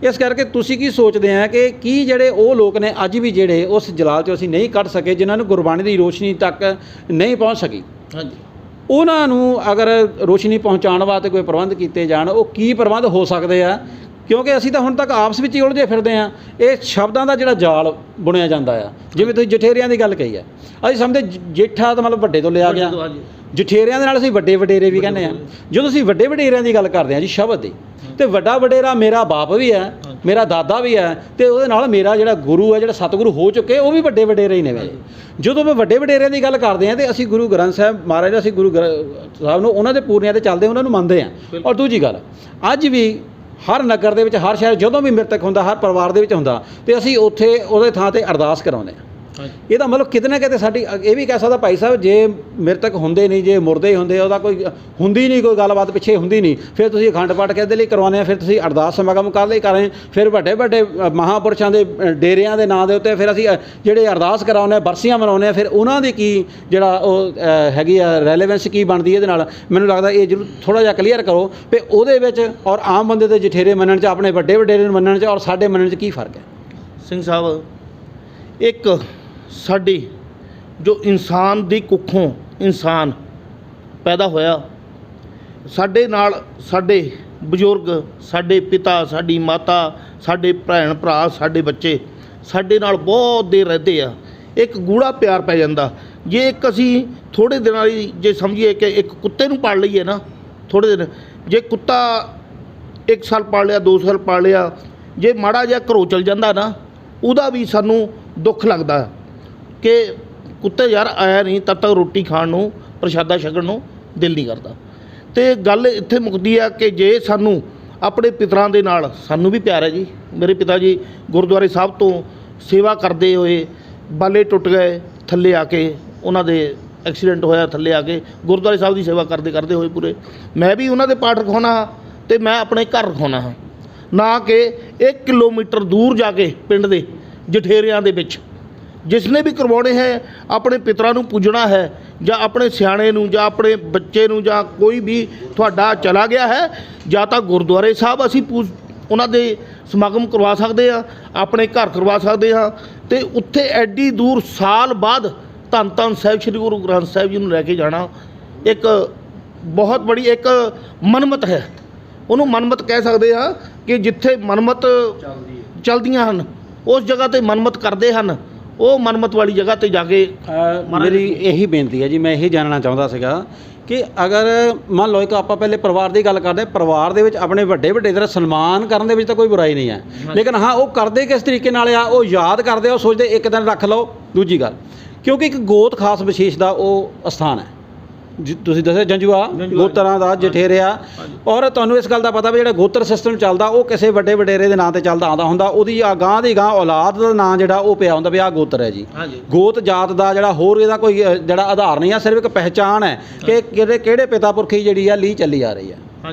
ਇਸ ਕਰਕੇ ਤੁਸੀਂ ਕੀ ਸੋਚਦੇ ਆ ਕਿ ਕੀ ਜਿਹੜੇ ਉਹ ਲੋਕ ਨੇ ਅੱਜ ਵੀ ਜਿਹੜੇ ਉਸ ਜਲਾਲ 'ਚੋਂ ਅਸੀਂ ਨਹੀਂ ਕੱਢ ਸਕੇ, ਜਿਨ੍ਹਾਂ ਨੂੰ ਗੁਰਬਾਣੀ ਦੀ ਰੋਸ਼ਨੀ ਤੱਕ ਨਹੀਂ ਪਹੁੰਚ ਸਕੀ, ਉਹਨਾਂ ਨੂੰ ਅਗਰ ਰੋਸ਼ਨੀ ਪਹੁੰਚਾਉਣ ਵਾਸਤੇ ਕੋਈ ਪ੍ਰਬੰਧ ਕੀਤੇ ਜਾਣ, ਉਹ ਕੀ ਪ੍ਰਬੰਧ ਹੋ ਸਕਦੇ ਆ? ਕਿਉਂਕਿ ਅਸੀਂ ਤਾਂ ਹੁਣ ਤੱਕ ਆਪਸ ਵਿੱਚ ਹੀ ਉਲਝੇ ਫਿਰਦੇ ਹਾਂ। ਇਹ ਸ਼ਬਦਾਂ ਦਾ ਜਿਹੜਾ ਜਾਲ ਬੁਣਿਆ ਜਾਂਦਾ ਆ, ਜਿਵੇਂ ਤੁਸੀਂ ਜਠੇਰਿਆਂ ਦੀ ਗੱਲ ਕਹੀ ਹੈ, ਅਸੀਂ ਸਮਝਦੇ ਜੇਠਾ ਤਾਂ ਮਤਲਬ ਵੱਡੇ ਤੋਂ ਲਿਆ ਗਿਆ, ਜਠੇਰਿਆਂ ਦੇ ਨਾਲ ਅਸੀਂ ਵੱਡੇ ਵਡੇਰੇ ਵੀ ਕਹਿੰਦੇ ਹਾਂ। ਜਦੋਂ ਅਸੀਂ ਵੱਡੇ ਵਡੇਰਿਆਂ ਦੀ ਗੱਲ ਕਰਦੇ ਹਾਂ ਜੀ ਸ਼ਬਦ ਦੀ, ਤੇ ਵੱਡਾ ਵਡੇਰਾ ਮੇਰਾ ਬਾਪ ਵੀ ਹੈ, ਮੇਰਾ ਦਾਦਾ ਵੀ ਹੈ, ਤੇ ਉਹਦੇ ਨਾਲ ਮੇਰਾ ਜਿਹੜਾ ਗੁਰੂ ਹੈ, ਜਿਹੜਾ ਸਤਿਗੁਰੂ ਹੋ ਚੁੱਕੇ, ਉਹ ਵੀ ਵੱਡੇ ਵਡੇਰੇ ਹੀ ਨੇ ਮੇਰੇ। ਜਦੋਂ ਮੈਂ ਵੱਡੇ ਵਡੇਰਿਆਂ ਦੀ ਗੱਲ ਕਰਦੇ ਹਾਂ ਤੇ ਅਸੀਂ ਗੁਰੂ ਗ੍ਰੰਥ ਸਾਹਿਬ ਮਹਾਰਾਜ ਦਾ, ਅਸੀਂ ਗੁਰੂ ਸਾਹਿਬ ਨੂੰ ਉਹਨਾਂ ਦੇ ਪੂਰਨਿਆਂ 'ਤੇ ਚੱਲਦੇ, ਉਹਨਾਂ ਨੂੰ ਮੰਨਦੇ ਹਾਂ। ਔਰ ਦੂਜੀ ਗੱਲ, ਅੱਜ ਵੀ ਹਰ ਨਗਰ ਦੇ ਵਿੱਚ, ਹਰ ਸ਼ਹਿਰ ਜਦੋਂ ਵੀ ਮ੍ਰਿਤਕ ਹੁੰਦਾ, ਹਰ ਪਰਿਵਾਰ ਦੇ ਵਿੱਚ ਹੁੰਦਾ, ਤੇ ਅਸੀਂ ਉੱਥੇ ਉਹਦੇ ਥਾਂ 'ਤੇ ਅਰਦਾਸ ਕਰਾਉਂਦੇ ਹਾਂ। ਇਹਦਾ ਮਤਲਬ ਕਿਤੇ ਨਾ ਕਿਤੇ ਸਾਡੀ ਇਹ ਵੀ ਕਹਿ ਸਕਦਾ ਭਾਈ ਸਾਹਿਬ, ਜੇ ਮ੍ਰਿਤਕ ਹੁੰਦੇ ਨਹੀਂ, ਜੇ ਮੁਰਦੇ ਹੁੰਦੇ, ਉਹਦਾ ਕੋਈ ਹੁੰਦੀ ਨਹੀਂ, ਕੋਈ ਗੱਲਬਾਤ ਪਿੱਛੇ ਹੁੰਦੀ ਨਹੀਂ, ਫਿਰ ਤੁਸੀਂ ਅਖੰਡ ਪਾਠ ਕਿਹਦੇ ਲਈ ਕਰਵਾਉਂਦੇ ਆ, ਫਿਰ ਤੁਸੀਂ ਅਰਦਾਸ ਸਮਾਗਮ ਕਰ ਲਈ ਕਰ ਰਹੇ, ਫਿਰ ਵੱਡੇ ਵੱਡੇ ਮਹਾਂਪੁਰਸ਼ਾਂ ਦੇ ਡੇਰਿਆਂ ਦੇ ਨਾਂ ਦੇ ਉੱਤੇ ਫਿਰ ਅਸੀਂ ਜਿਹੜੇ ਅਰਦਾਸ ਕਰਾਉਂਦੇ ਹਾਂ, ਬਰਸੀਆਂ ਮਨਾਉਂਦੇ ਹਾਂ, ਫਿਰ ਉਹਨਾਂ ਦੀ ਕੀ ਜਿਹੜਾ ਉਹ ਹੈਗੀ ਆ ਰੈਲੇਵੈਂਸ ਕੀ ਬਣਦੀ ਇਹਦੇ ਨਾਲ? ਮੈਨੂੰ ਲੱਗਦਾ ਇਹ ਜ਼ਰੂਰ ਥੋੜ੍ਹਾ ਜਿਹਾ ਕਲੀਅਰ ਕਰੋ ਵੀ ਉਹਦੇ ਵਿੱਚ ਔਰ ਆਮ ਬੰਦੇ ਦੇ ਜਠੇਰੇ ਮੰਨਣ 'ਚ, ਆਪਣੇ ਵੱਡੇ ਵਡੇਰੇ ਨੂੰ ਮੰਨਣ 'ਚ ਔਰ ਸਾਡੇ ਮੰਨਣ 'ਚ ਕੀ ਫਰਕ ਹੈ? ਸਿੰਘ ਸਾਹਿਬ, ਇੱਕ ਸਾਡੀ ਜੋ ਇਨਸਾਨ ਦੀ ਕੁੱਖੋਂ ਇਨਸਾਨ ਪੈਦਾ ਹੋਇਆ, ਸਾਡੇ ਨਾਲ ਸਾਡੇ ਬਜ਼ੁਰਗ, ਸਾਡੇ ਪਿਤਾ, ਸਾਡੀ ਮਾਤਾ, ਸਾਡੇ ਭੈਣ ਭਰਾ, ਸਾਡੇ ਬੱਚੇ ਸਾਡੇ ਨਾਲ ਬਹੁਤ ਦੇਰ ਰਹਿੰਦੇ ਆ, ਇੱਕ ਗੂੜਾ ਪਿਆਰ ਪੈ ਜਾਂਦਾ। ਜੇ ਇੱਕ ਅਸੀਂ ਥੋੜ੍ਹੇ ਦਿਨਾਂ ਲਈ ਜੇ ਸਮਝੀਏ ਕਿ ਇੱਕ ਕੁੱਤੇ ਨੂੰ ਪਾਲ ਲਈਏ ਨਾ, ਥੋੜ੍ਹੇ ਦਿਨ, ਜੇ ਕੁੱਤਾ 1 ਸਾਲ ਪਾਲ ਲਿਆ, 2 ਸਾਲ ਪਾਲ ਲਿਆ, ਜੇ ਮਾੜਾ ਜਿਹਾ ਘਰੋਂ ਚਲ ਜਾਂਦਾ ਨਾ, ਉਹਦਾ ਵੀ ਸਾਨੂੰ ਦੁੱਖ ਲੱਗਦਾ ਕਿ ਕੁੱਤੇ ਯਾਰ ਆਇਆ ਨਹੀਂ ਤਦ ਤੱਕ ਰੋਟੀ ਖਾਣ ਨੂੰ ਪ੍ਰਸ਼ਾਦਾ ਛਕਣ ਨੂੰ ਦਿਲ ਨਹੀਂ ਕਰਦਾ। ਅਤੇ ਗੱਲ ਇੱਥੇ ਮੁੱਕਦੀ ਆ ਕਿ ਜੇ ਸਾਨੂੰ ਆਪਣੇ ਪਿਤਰਾਂ ਦੇ ਨਾਲ ਸਾਨੂੰ ਵੀ ਪਿਆਰ ਹੈ ਜੀ। ਮੇਰੇ ਪਿਤਾ ਜੀ ਗੁਰਦੁਆਰੇ ਸਾਹਿਬ ਤੋਂ ਸੇਵਾ ਕਰਦੇ ਹੋਏ ਬਾਲੇ ਟੁੱਟ ਗਏ, ਥੱਲੇ ਆ ਕੇ ਉਹਨਾਂ ਦੇ ਐਕਸੀਡੈਂਟ ਹੋਇਆ, ਥੱਲੇ ਆ ਕੇ ਗੁਰਦੁਆਰੇ ਸਾਹਿਬ ਦੀ ਸੇਵਾ ਕਰਦੇ ਕਰਦੇ ਹੋਏ ਪੂਰੇ। ਮੈਂ ਵੀ ਉਹਨਾਂ ਦੇ ਪਾਠ ਰਖਾਉਣਾ ਹਾਂ ਅਤੇ ਮੈਂ ਆਪਣੇ ਘਰ ਰਖਾਉਣਾ ਹਾਂ, ਨਾ ਕਿ 1 ਕਿਲੋਮੀਟਰ ਦੂਰ ਜਾ ਕੇ ਪਿੰਡ ਦੇ ਜਠੇਰਿਆਂ ਦੇ ਵਿੱਚ। ਜਿਸ ਨੇ ਵੀ ਕਰਵਾਉਣੇ ਹੈ ਆਪਣੇ ਪਿਤਰਾਂ ਨੂੰ ਪੂਜਣਾ ਹੈ, ਜਾਂ ਆਪਣੇ ਸਿਆਣੇ ਨੂੰ, ਜਾਂ ਆਪਣੇ ਬੱਚੇ ਨੂੰ, ਜਾਂ ਕੋਈ ਵੀ ਤੁਹਾਡਾ ਚਲਾ ਗਿਆ ਹੈ, ਜਾਂ ਤਾਂ ਗੁਰਦੁਆਰੇ ਸਾਹਿਬ ਅਸੀਂ ਉਹਨਾਂ ਦੇ ਸਮਾਗਮ ਕਰਵਾ ਸਕਦੇ ਹਾਂ, ਆਪਣੇ ਘਰ ਕਰਵਾ ਸਕਦੇ ਹਾਂ। ਅਤੇ ਉੱਥੇ ਐਡੀ ਦੂਰ ਸਾਲ ਬਾਅਦ ਧੰਨ ਧੰਨ ਸਾਹਿਬ ਸ੍ਰੀ ਗੁਰੂ ਗ੍ਰੰਥ ਸਾਹਿਬ ਜੀ ਨੂੰ ਲੈ ਕੇ ਜਾਣਾ ਇੱਕ ਬਹੁਤ ਬੜੀ ਇੱਕ ਮਨਮਤ ਹੈ। ਉਹਨੂੰ ਮਨਮਤ ਕਹਿ ਸਕਦੇ ਹਾਂ ਕਿ ਜਿੱਥੇ ਮਨਮਤ ਚੱਲਦੀਆਂ ਹਨ ਉਸ ਜਗ੍ਹਾ 'ਤੇ ਮਨਮਤ ਕਰਦੇ ਹਨ, ਉਹ ਮਨਮਤ ਵਾਲੀ ਜਗ੍ਹਾ 'ਤੇ ਜਾ ਕੇ ਮੇਰੀ ਇਹੀ ਬੇਨਤੀ ਹੈ ਜੀ, ਮੈਂ ਇਹੀ ਜਾਣਨਾ ਚਾਹੁੰਦਾ ਸੀਗਾ ਕਿ ਅਗਰ ਮੰਨ ਲਓ ਇੱਕ ਆਪਾਂ ਪਹਿਲੇ ਪਰਿਵਾਰ ਦੀ ਗੱਲ ਕਰਦੇ, ਪਰਿਵਾਰ ਦੇ ਵਿੱਚ ਆਪਣੇ ਵੱਡੇ ਦਾ ਸਨਮਾਨ ਕਰਨ ਦੇ ਵਿੱਚ ਤਾਂ ਕੋਈ ਬੁਰਾਈ ਨਹੀਂ ਹੈ, ਲੇਕਿਨ ਹਾਂ ਉਹ ਕਰਦੇ ਕਿਸ ਤਰੀਕੇ ਨਾਲ ਆ, ਉਹ ਯਾਦ ਕਰਦੇ, ਉਹ ਸੋਚਦੇ ਇੱਕ ਦਿਨ ਰੱਖ ਲਓ। ਦੂਜੀ ਗੱਲ, ਕਿਉਂਕਿ ਇੱਕ ਗੋਤ ਖਾਸ ਵਿਸ਼ੇਸ਼ ਦਾ ਉਹ ਅਸਥਾਨ ਹੈ, ਤੁਸੀਂ ਦੱਸਿਆ ਜੰਜੂਆ ਗੋਤਰਾਂ ਦਾ ਜਠੇਰਿਆ, ਔਰ ਤੁਹਾਨੂੰ ਇਸ ਗੱਲ ਦਾ ਪਤਾ ਵੀ ਜਿਹੜਾ ਗੋਤਰ ਸਿਸਟਮ ਚੱਲਦਾ ਉਹ ਕਿਸੇ ਵੱਡੇ ਵਡੇਰੇ ਦੇ ਨਾਂ 'ਤੇ ਚੱਲਦਾ ਆਉਂਦਾ ਹੁੰਦਾ, ਉਹਦੀ ਗਾਂ ਦੀ ਗਾਂ ਔਲਾਦ ਦਾ ਨਾਂ ਜਿਹੜਾ ਉਹ ਪਿਆ ਹੁੰਦਾ ਵੀ ਆਹ ਗੋਤਰ ਹੈ ਜੀ। ਗੋਤ ਜਾਤ ਦਾ ਜਿਹੜਾ ਹੋਰ ਇਹਦਾ ਕੋਈ ਜਿਹੜਾ ਆਧਾਰ ਨਹੀਂ ਆ, ਸਿਰਫ ਇੱਕ ਪਹਿਚਾਣ ਹੈ ਕਿ ਕਿਹੜੇ ਪਿਤਾ ਪੁਰਖੀ ਜਿਹੜੀ ਆ ਲੀ ਚੱਲੀ ਆ ਰਹੀ ਹੈ।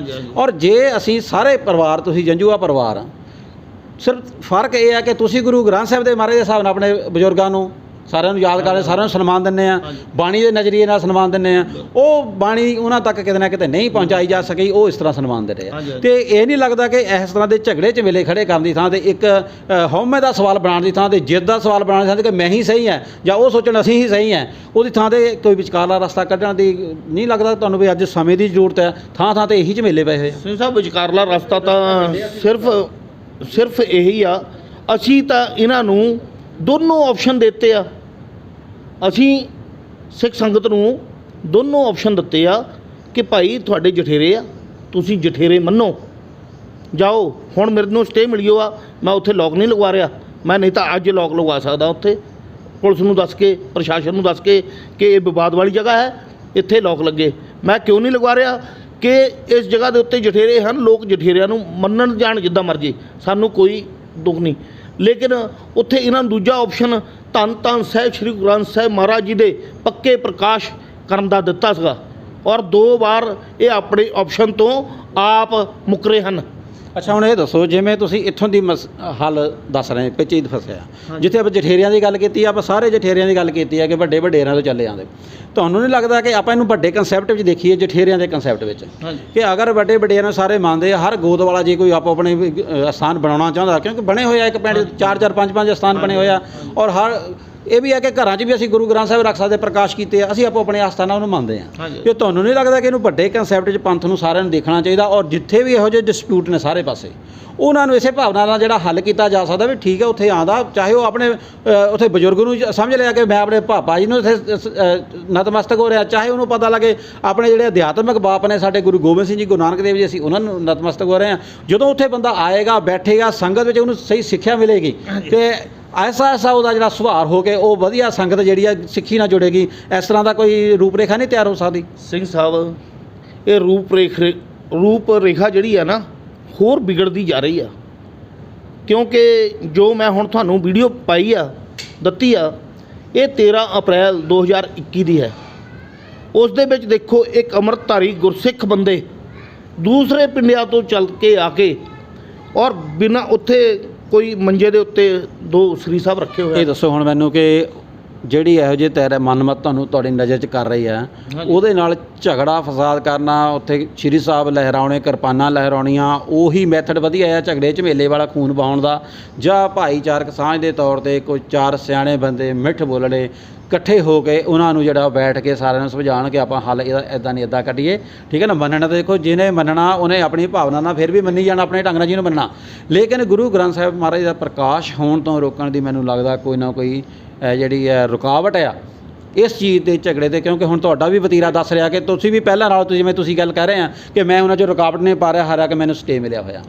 ਔਰ ਜੇ ਅਸੀਂ ਸਾਰੇ ਪਰਿਵਾਰ, ਤੁਸੀਂ ਜੰਜੂਆ ਪਰਿਵਾਰ ਆ, ਸਿਰਫ ਫਰਕ ਇਹ ਹੈ ਕਿ ਤੁਸੀਂ ਗੁਰੂ ਗ੍ਰੰਥ ਸਾਹਿਬ ਦੇ ਮਹਾਰਾਜ ਦੇ ਹਿਸਾਬ ਨਾਲ ਆਪਣੇ ਬਜ਼ੁਰਗਾਂ ਨੂੰ ਸਾਰਿਆਂ ਨੂੰ ਯਾਦ ਕਰਦੇ, ਸਾਰਿਆਂ ਨੂੰ ਸਨਮਾਨ ਦਿੰਦੇ ਆ, ਬਾਣੀ ਦੇ ਨਜ਼ਰੀਏ ਨਾਲ ਸਨਮਾਨ ਦਿੰਦੇ ਆ। ਉਹ ਬਾਣੀ ਉਹਨਾਂ ਤੱਕ ਕਿਤੇ ਨਾ ਕਿਤੇ ਨਹੀਂ ਪਹੁੰਚਾਈ ਜਾ ਸਕੀ, ਉਹ ਇਸ ਤਰ੍ਹਾਂ ਸਨਮਾਨ ਦੇ ਰਹੇ ਆ। ਅਤੇ ਇਹ ਨਹੀਂ ਲੱਗਦਾ ਕਿ ਇਸ ਤਰ੍ਹਾਂ ਦੇ ਝਗੜੇ ਝਮੇਲੇ ਖੜੇ ਕਰਨ ਦੀ ਥਾਂ 'ਤੇ ਇੱਕ ਹਉਮੈ ਦਾ ਸਵਾਲ ਬਣਾਉਣ ਦੀ ਥਾਂ 'ਤੇ ਜਿੱਦ ਦਾ ਸਵਾਲ ਬਣਾਉਣ ਦੀ ਥਾਂ 'ਤੇ ਕਿ ਮੈਂ ਹੀ ਸਹੀ ਹੈ ਜਾਂ ਉਹ ਸੋਚਣ ਅਸੀਂ ਹੀ ਸਹੀ ਹੈ, ਉਹਦੀ ਥਾਂ 'ਤੇ ਕੋਈ ਵਿਚਕਾਰਲਾ ਰਸਤਾ ਕੱਢਣ ਦੀ ਨਹੀਂ ਲੱਗਦਾ ਤੁਹਾਨੂੰ ਵੀ ਅੱਜ ਸਮੇਂ ਦੀ ਜ਼ਰੂਰਤ ਹੈ? ਥਾਂ ਥਾਂ 'ਤੇ ਇਹੀ ਝਮੇਲੇ ਪਏ ਹੋਏ ਸਿੰਘ ਸਾਹਿਬ। ਵਿਚਕਾਰਲਾ ਰਸਤਾ ਤਾਂ ਸਿਰਫ ਇਹੀ ਆ, ਅਸੀਂ ਤਾਂ ਇਹਨਾਂ ਨੂੰ ਦੋਨੋਂ ਆਪਸ਼ਨ ਦਿੱਤੇ ਆ। ਅਸੀਂ ਸਿੱਖ ਸੰਗਤ ਨੂੰ ਦੋਨੋਂ ਆਪਸ਼ਨ ਦਿੱਤੇ ਆ ਕਿ ਭਾਈ ਤੁਹਾਡੇ ਜਠੇਰੇ ਆ, ਤੁਸੀਂ ਜਠੇਰੇ ਮੰਨੋ, ਜਾਓ। ਹੁਣ ਮੇਰੇ ਨੂੰ ਸਟੇ ਮਿਲਿਓ ਆ, ਮੈਂ ਉੱਥੇ ਲੋਕ ਨਹੀਂ ਲਗਵਾ ਰਿਹਾ, ਮੈਂ ਨਹੀਂ ਤਾਂ ਅੱਜ ਲੋਕ ਲਗਵਾ ਸਕਦਾ ਉੱਥੇ, ਪੁਲਿਸ ਨੂੰ ਦੱਸ ਕੇ, ਪ੍ਰਸ਼ਾਸਨ ਨੂੰ ਦੱਸ ਕੇ ਕਿ ਇਹ ਵਿਵਾਦ ਵਾਲੀ ਜਗ੍ਹਾ ਹੈ, ਇੱਥੇ ਲੋਕ ਲੱਗੇ। ਮੈਂ ਕਿਉਂ ਨਹੀਂ ਲਗਵਾ ਰਿਹਾ ਕਿ ਇਸ ਜਗ੍ਹਾ ਦੇ ਉੱਤੇ ਜਠੇਰੇ ਹਨ, ਲੋਕ ਜਠੇਰਿਆਂ ਨੂੰ ਮੰਨਣ ਜਾਣ ਜਿੱਦਾਂ ਮਰਜ਼ੀ, ਸਾਨੂੰ ਕੋਈ ਦੁੱਖ ਨਹੀਂ। ਲੇਕਿਨ ਉੱਥੇ ਇਹਨਾਂ ਨੂੰ ਦੂਜਾ ਆਪਸ਼ਨ ਧੰਨ ਧੰਨ ਸਾਹਿਬ ਸ੍ਰੀ ਗੁਰੂ ਗ੍ਰੰਥ ਸਾਹਿਬ ਮਹਾਰਾਜ ਜੀ ਦੇ ਪੱਕੇ ਪ੍ਰਕਾਸ਼ ਕਰਨ ਦਾ ਦਿੱਤਾ ਸੀਗਾ, ਔਰ 2 ਵਾਰ ਇਹ ਆਪਣੇ ਆਪਸ਼ਨ ਤੋਂ ਆਪ ਮੁੱਕਰੇ ਹਨ। ਅੱਛਾ, ਹੁਣ ਇਹ ਦੱਸੋ, ਜਿਵੇਂ ਤੁਸੀਂ ਇੱਥੋਂ ਦੀ ਹੱਲ ਦੱਸ ਰਹੇ ਪਿੱਛੇ ਫਸਿਆ, ਜਿੱਥੇ ਆਪਾਂ ਜਠੇਰਿਆਂ ਦੀ ਗੱਲ ਕੀਤੀ, ਆਪਾਂ ਸਾਰੇ ਜਠੇਰਿਆਂ ਦੀ ਗੱਲ ਕੀਤੀ ਹੈ ਕਿ ਵੱਡੇ ਵਡੇਰਿਆਂ ਤੋਂ ਚੱਲੇ ਆਉਂਦੇ, ਤੁਹਾਨੂੰ ਨਹੀਂ ਲੱਗਦਾ ਕਿ ਆਪਾਂ ਇਹਨੂੰ ਵੱਡੇ ਕੰਸੈਪਟ ਵਿੱਚ ਦੇਖੀਏ, ਜਠੇਰਿਆਂ ਦੇ ਕੰਸੈਪਟ ਵਿੱਚ, ਕਿ ਅਗਰ ਵੱਡੇ ਵਡੇਰਿਆਂ ਸਾਰੇ ਮੰਨਦੇ ਆ, ਹਰ ਗੋਦ ਵਾਲਾ ਜੇ ਕੋਈ ਆਪੋ ਆਪਣੇ ਸਥਾਨ ਬਣਾਉਣਾ ਚਾਹੁੰਦਾ, ਕਿਉਂਕਿ ਬਣੇ ਹੋਏ ਆ ਇੱਕ ਪਿੰਡ 4-4 5-5 ਸਥਾਨ ਬਣੇ ਹੋਏ ਆ, ਔਰ ਹਰ ਇਹ ਵੀ ਹੈ ਕਿ ਘਰਾਂ 'ਚ ਵੀ ਅਸੀਂ ਗੁਰੂ ਗ੍ਰੰਥ ਸਾਹਿਬ ਰੱਖ ਸਕਦੇ, ਪ੍ਰਕਾਸ਼ ਕੀਤੇ ਆ, ਅਸੀਂ ਆਪੋ ਆਪਣੇ ਆਸਥਾਨਾਂ ਨੂੰ ਮੰਨਦੇ ਹਾਂ। ਕਿ ਤੁਹਾਨੂੰ ਨਹੀਂ ਲੱਗਦਾ ਕਿ ਇਹਨੂੰ ਵੱਡੇ ਕੰਸੈਪਟ 'ਚ ਪੰਥ ਨੂੰ ਸਾਰਿਆਂ ਨੂੰ ਦੇਖਣਾ ਚਾਹੀਦਾ, ਔਰ ਜਿੱਥੇ ਵੀ ਇਹੋ ਜਿਹੇ ਡਿਸਪਿਊਟ ਨੇ ਸਾਰੇ ਪਾਸੇ, ਉਹਨਾਂ ਨੂੰ ਇਸੇ ਭਾਵਨਾ ਨਾਲ ਜਿਹੜਾ ਹੱਲ ਕੀਤਾ ਜਾ ਸਕਦਾ ਵੀ ਠੀਕ ਹੈ, ਉੱਥੇ ਆਉਂਦਾ, ਚਾਹੇ ਉਹ ਆਪਣੇ ਉੱਥੇ ਬਜ਼ੁਰਗ ਨੂੰ ਸਮਝ ਲਿਆ ਕਿ ਮੈਂ ਆਪਣੇ ਪਾਪਾ ਜੀ ਨੂੰ ਇੱਥੇ ਨਤਮਸਤਕ ਹੋ ਰਿਹਾ, ਚਾਹੇ ਉਹਨੂੰ ਪਤਾ ਲੱਗੇ ਆਪਣੇ ਜਿਹੜੇ ਅਧਿਆਤਮਿਕ ਬਾਪ ਨੇ ਸਾਡੇ ਗੁਰੂ ਗੋਬਿੰਦ ਸਿੰਘ ਜੀ, ਗੁਰੂ ਨਾਨਕ ਦੇਵ ਜੀ, ਅਸੀਂ ਉਹਨਾਂ ਨੂੰ ਨਤਮਸਤਕ ਹੋ ਰਹੇ ਹਾਂ। ਜਦੋਂ ਉੱਥੇ ਬੰਦਾ ਆਏਗਾ, ਬੈਠੇਗਾ ਸੰਗਤ ਵਿੱਚ, ਉਹਨੂੰ ਸਹੀ ਸਿੱਖਿਆ ਮਿਲੇਗੀ ਕਿ ਐਸਾ ਉਹਦਾ ਜਿਹੜਾ ਸੁਭਾਅ ਹੋ ਕੇ ਉਹ ਵਧੀਆ ਸੰਗਤ ਜਿਹੜੀ ਆ ਸਿੱਖੀ ਨਾਲ ਜੁੜੇਗੀ। ਇਸ ਤਰ੍ਹਾਂ ਦਾ ਕੋਈ ਰੂਪ ਰੇਖਾ ਨਹੀਂ ਤਿਆਰ ਹੋ ਸਕਦੀ? ਸਿੰਘ ਸਾਹਿਬ, ਇਹ ਰੂਪ ਰੇਖਾ ਜਿਹੜੀ ਆ ਨਾ, ਹੋਰ ਵਿਗੜਦੀ ਜਾ ਰਹੀ ਆ, ਕਿਉਂਕਿ ਜੋ ਮੈਂ ਹੁਣ ਤੁਹਾਨੂੰ ਵੀਡੀਓ ਪਾਈ ਆ, ਦਿੱਤੀ ਆ, ਇਹ 13 ਅਪ੍ਰੈਲ 2021 ਦੀ ਹੈ। ਉਸ ਦੇ ਵਿੱਚ ਦੇਖੋ, ਇੱਕ ਅੰਮ੍ਰਿਤਧਾਰੀ ਗੁਰਸਿੱਖ ਬੰਦੇ ਦੂਸਰੇ ਪਿੰਡਾਂ ਤੋਂ ਚੱਲ ਕੇ ਆ ਕੇ, ਔਰ ਬਿਨਾਂ ਉੱਥੇ ਕੋਈ ਮੰਜੇ ਦੇ ਉੱਤੇ 2 ਸ੍ਰੀ ਸਾਹਿਬ ਰੱਖੇ ਹੋਏ। ਇਹ ਦੱਸੋ ਹੁਣ ਮੈਨੂੰ ਕਿ ਜਿਹੜੀ ਇਹੋ ਜਿਹੇ ਤੇਰੇ ਮਨਮਤ ਤੁਹਾਨੂੰ ਤੁਹਾਡੀ ਨਜ਼ਰ 'ਚ ਕਰ ਰਹੀ ਹੈ, ਉਹਦੇ ਨਾਲ ਝਗੜਾ ਫਸਾਦ ਕਰਨਾ, ਉੱਥੇ ਸ਼੍ਰੀ ਸਾਹਿਬ ਲਹਿਰਾਉਣੇ, ਕਿਰਪਾਨਾਂ ਲਹਿਰਾਉਣੀਆਂ, ਉਹੀ ਮੈਥਡ ਵਧੀਆ ਹੈ ਝਗੜੇ ਝਮੇਲੇ ਵਾਲਾ ਖੂਨ ਬਹਾਉਣ ਦਾ, ਜਾਂ ਭਾਈਚਾਰਕ ਸਾਂਝ ਦੇ ਤੌਰ 'ਤੇ ਕੋਈ 4 ਸਿਆਣੇ ਬੰਦੇ ਮਿੱਠ ਬੋਲਣੇ ਇਕੱਠੇ ਹੋ ਕੇ ਉਹਨਾਂ ਨੂੰ ਜਿਹੜਾ ਬੈਠ ਕੇ ਸਾਰਿਆਂ ਨੂੰ ਸਮਝਾਉਣ ਕਿ ਆਪਾਂ ਹੱਲ ਇਹਦਾ ਇੱਦਾਂ ਨਹੀਂ ਇੱਦਾਂ ਕੱਢੀਏ? ਠੀਕ ਹੈ ਨਾ। ਮੰਨਣਾ ਤਾਂ ਦੇਖੋ, ਜਿਹਨੇ ਮੰਨਣਾ ਉਹਨੇ ਆਪਣੀ ਭਾਵਨਾ ਨਾਲ ਫਿਰ ਵੀ ਮੰਨੀ ਜਾਣਾ, ਆਪਣੇ ਢੰਗ ਨਾਲ ਜਿਹਨੂੰ ਮੰਨਣਾ, ਲੇਕਿਨ ਗੁਰੂ ਗ੍ਰੰਥ ਸਾਹਿਬ ਮਹਾਰਾਜ ਦਾ ਪ੍ਰਕਾਸ਼ ਹੋਣ ਤੋਂ ਰੋਕਣ ਦੀ ਮੈਨੂੰ ਲੱਗਦਾ ਕੋਈ ਨਾ ਕੋਈ ਜਿਹੜੀ ਹੈ ਰੁਕਾਵਟ ਆ, ਇਸ ਚੀਜ਼ ਦੇ ਝਗੜੇ ਤੇ, ਕਿਉਂਕਿ ਹੁਣ ਤੁਹਾਡਾ ਵੀ ਵਤੀਰਾ ਦੱਸ ਰਿਹਾ ਕਿ ਤੁਸੀਂ ਵੀ ਪਹਿਲਾਂ ਨਾਲੋਂ ਜਿਵੇਂ ਤੁਸੀਂ ਗੱਲ ਕਰ ਰਹੇ ਆ ਕਿ ਮੈਂ ਉਹਨਾਂ 'ਚ ਰੁਕਾਵਟ ਨਹੀਂ ਪਾ ਰਿਹਾ, ਹਾਲਾਂਕਿ ਮੈਨੂੰ ਸਟੇ ਮਿਲਿਆ ਹੋਇਆ।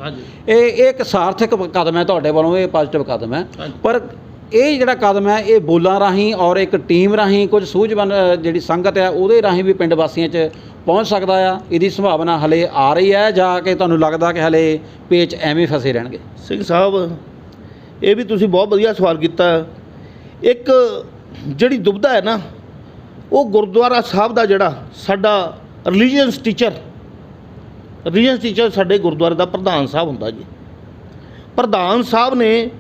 ਇਹ ਇੱਕ ਸਾਰਥਕ ਕਦਮ ਹੈ ਤੁਹਾਡੇ ਵੱਲੋਂ, ਇਹ ਪੋਜ਼ਿਟਿਵ ਕਦਮ ਹੈ। ਪਰ ਇਹ ਜਿਹੜਾ ਕਦਮ ਹੈ ਇਹ ਬੋਲਾਂ ਰਾਹੀਂ ਔਰ ਇੱਕ ਟੀਮ ਰਾਹੀਂ, ਕੁਝ ਸੂਝਵਾਨ ਜਿਹੜੀ ਸੰਗਤ ਹੈ ਉਹਦੇ ਰਾਹੀਂ ਵੀ ਪਿੰਡ ਵਾਸੀਆਂ 'ਚ ਪਹੁੰਚ ਸਕਦਾ ਆ, ਇਹਦੀ ਸੰਭਾਵਨਾ ਹਲੇ ਆ ਰਹੀ ਹੈ ਜਾਂ ਕਿ ਤੁਹਾਨੂੰ ਲੱਗਦਾ ਕਿ ਹਲੇ ਪੇਚ ਐਵੇਂ ਫਸੇ ਰਹਿਣਗੇ? ਸਿੰਘ ਸਾਹਿਬ, ਇਹ ਵੀ ਤੁਸੀਂ ਬਹੁਤ ਵਧੀਆ ਸਵਾਲ ਕੀਤਾ। ਇੱਕ ਜਿਹੜੀ ਦੁਬਿਧਾ ਹੈ ਨਾ, ਉਹ ਗੁਰਦੁਆਰਾ ਸਾਹਿਬ ਦਾ ਜਿਹੜਾ ਸਾਡਾ ਰਿਲੀਜੀਅਸ ਟੀਚਰ ਸਾਡੇ ਗੁਰਦੁਆਰੇ ਦਾ ਪ੍ਰਧਾਨ ਸਾਹਿਬ ਹੁੰਦਾ ਜੀ। ਪ੍ਰਧਾਨ ਸਾਹਿਬ ਨੇ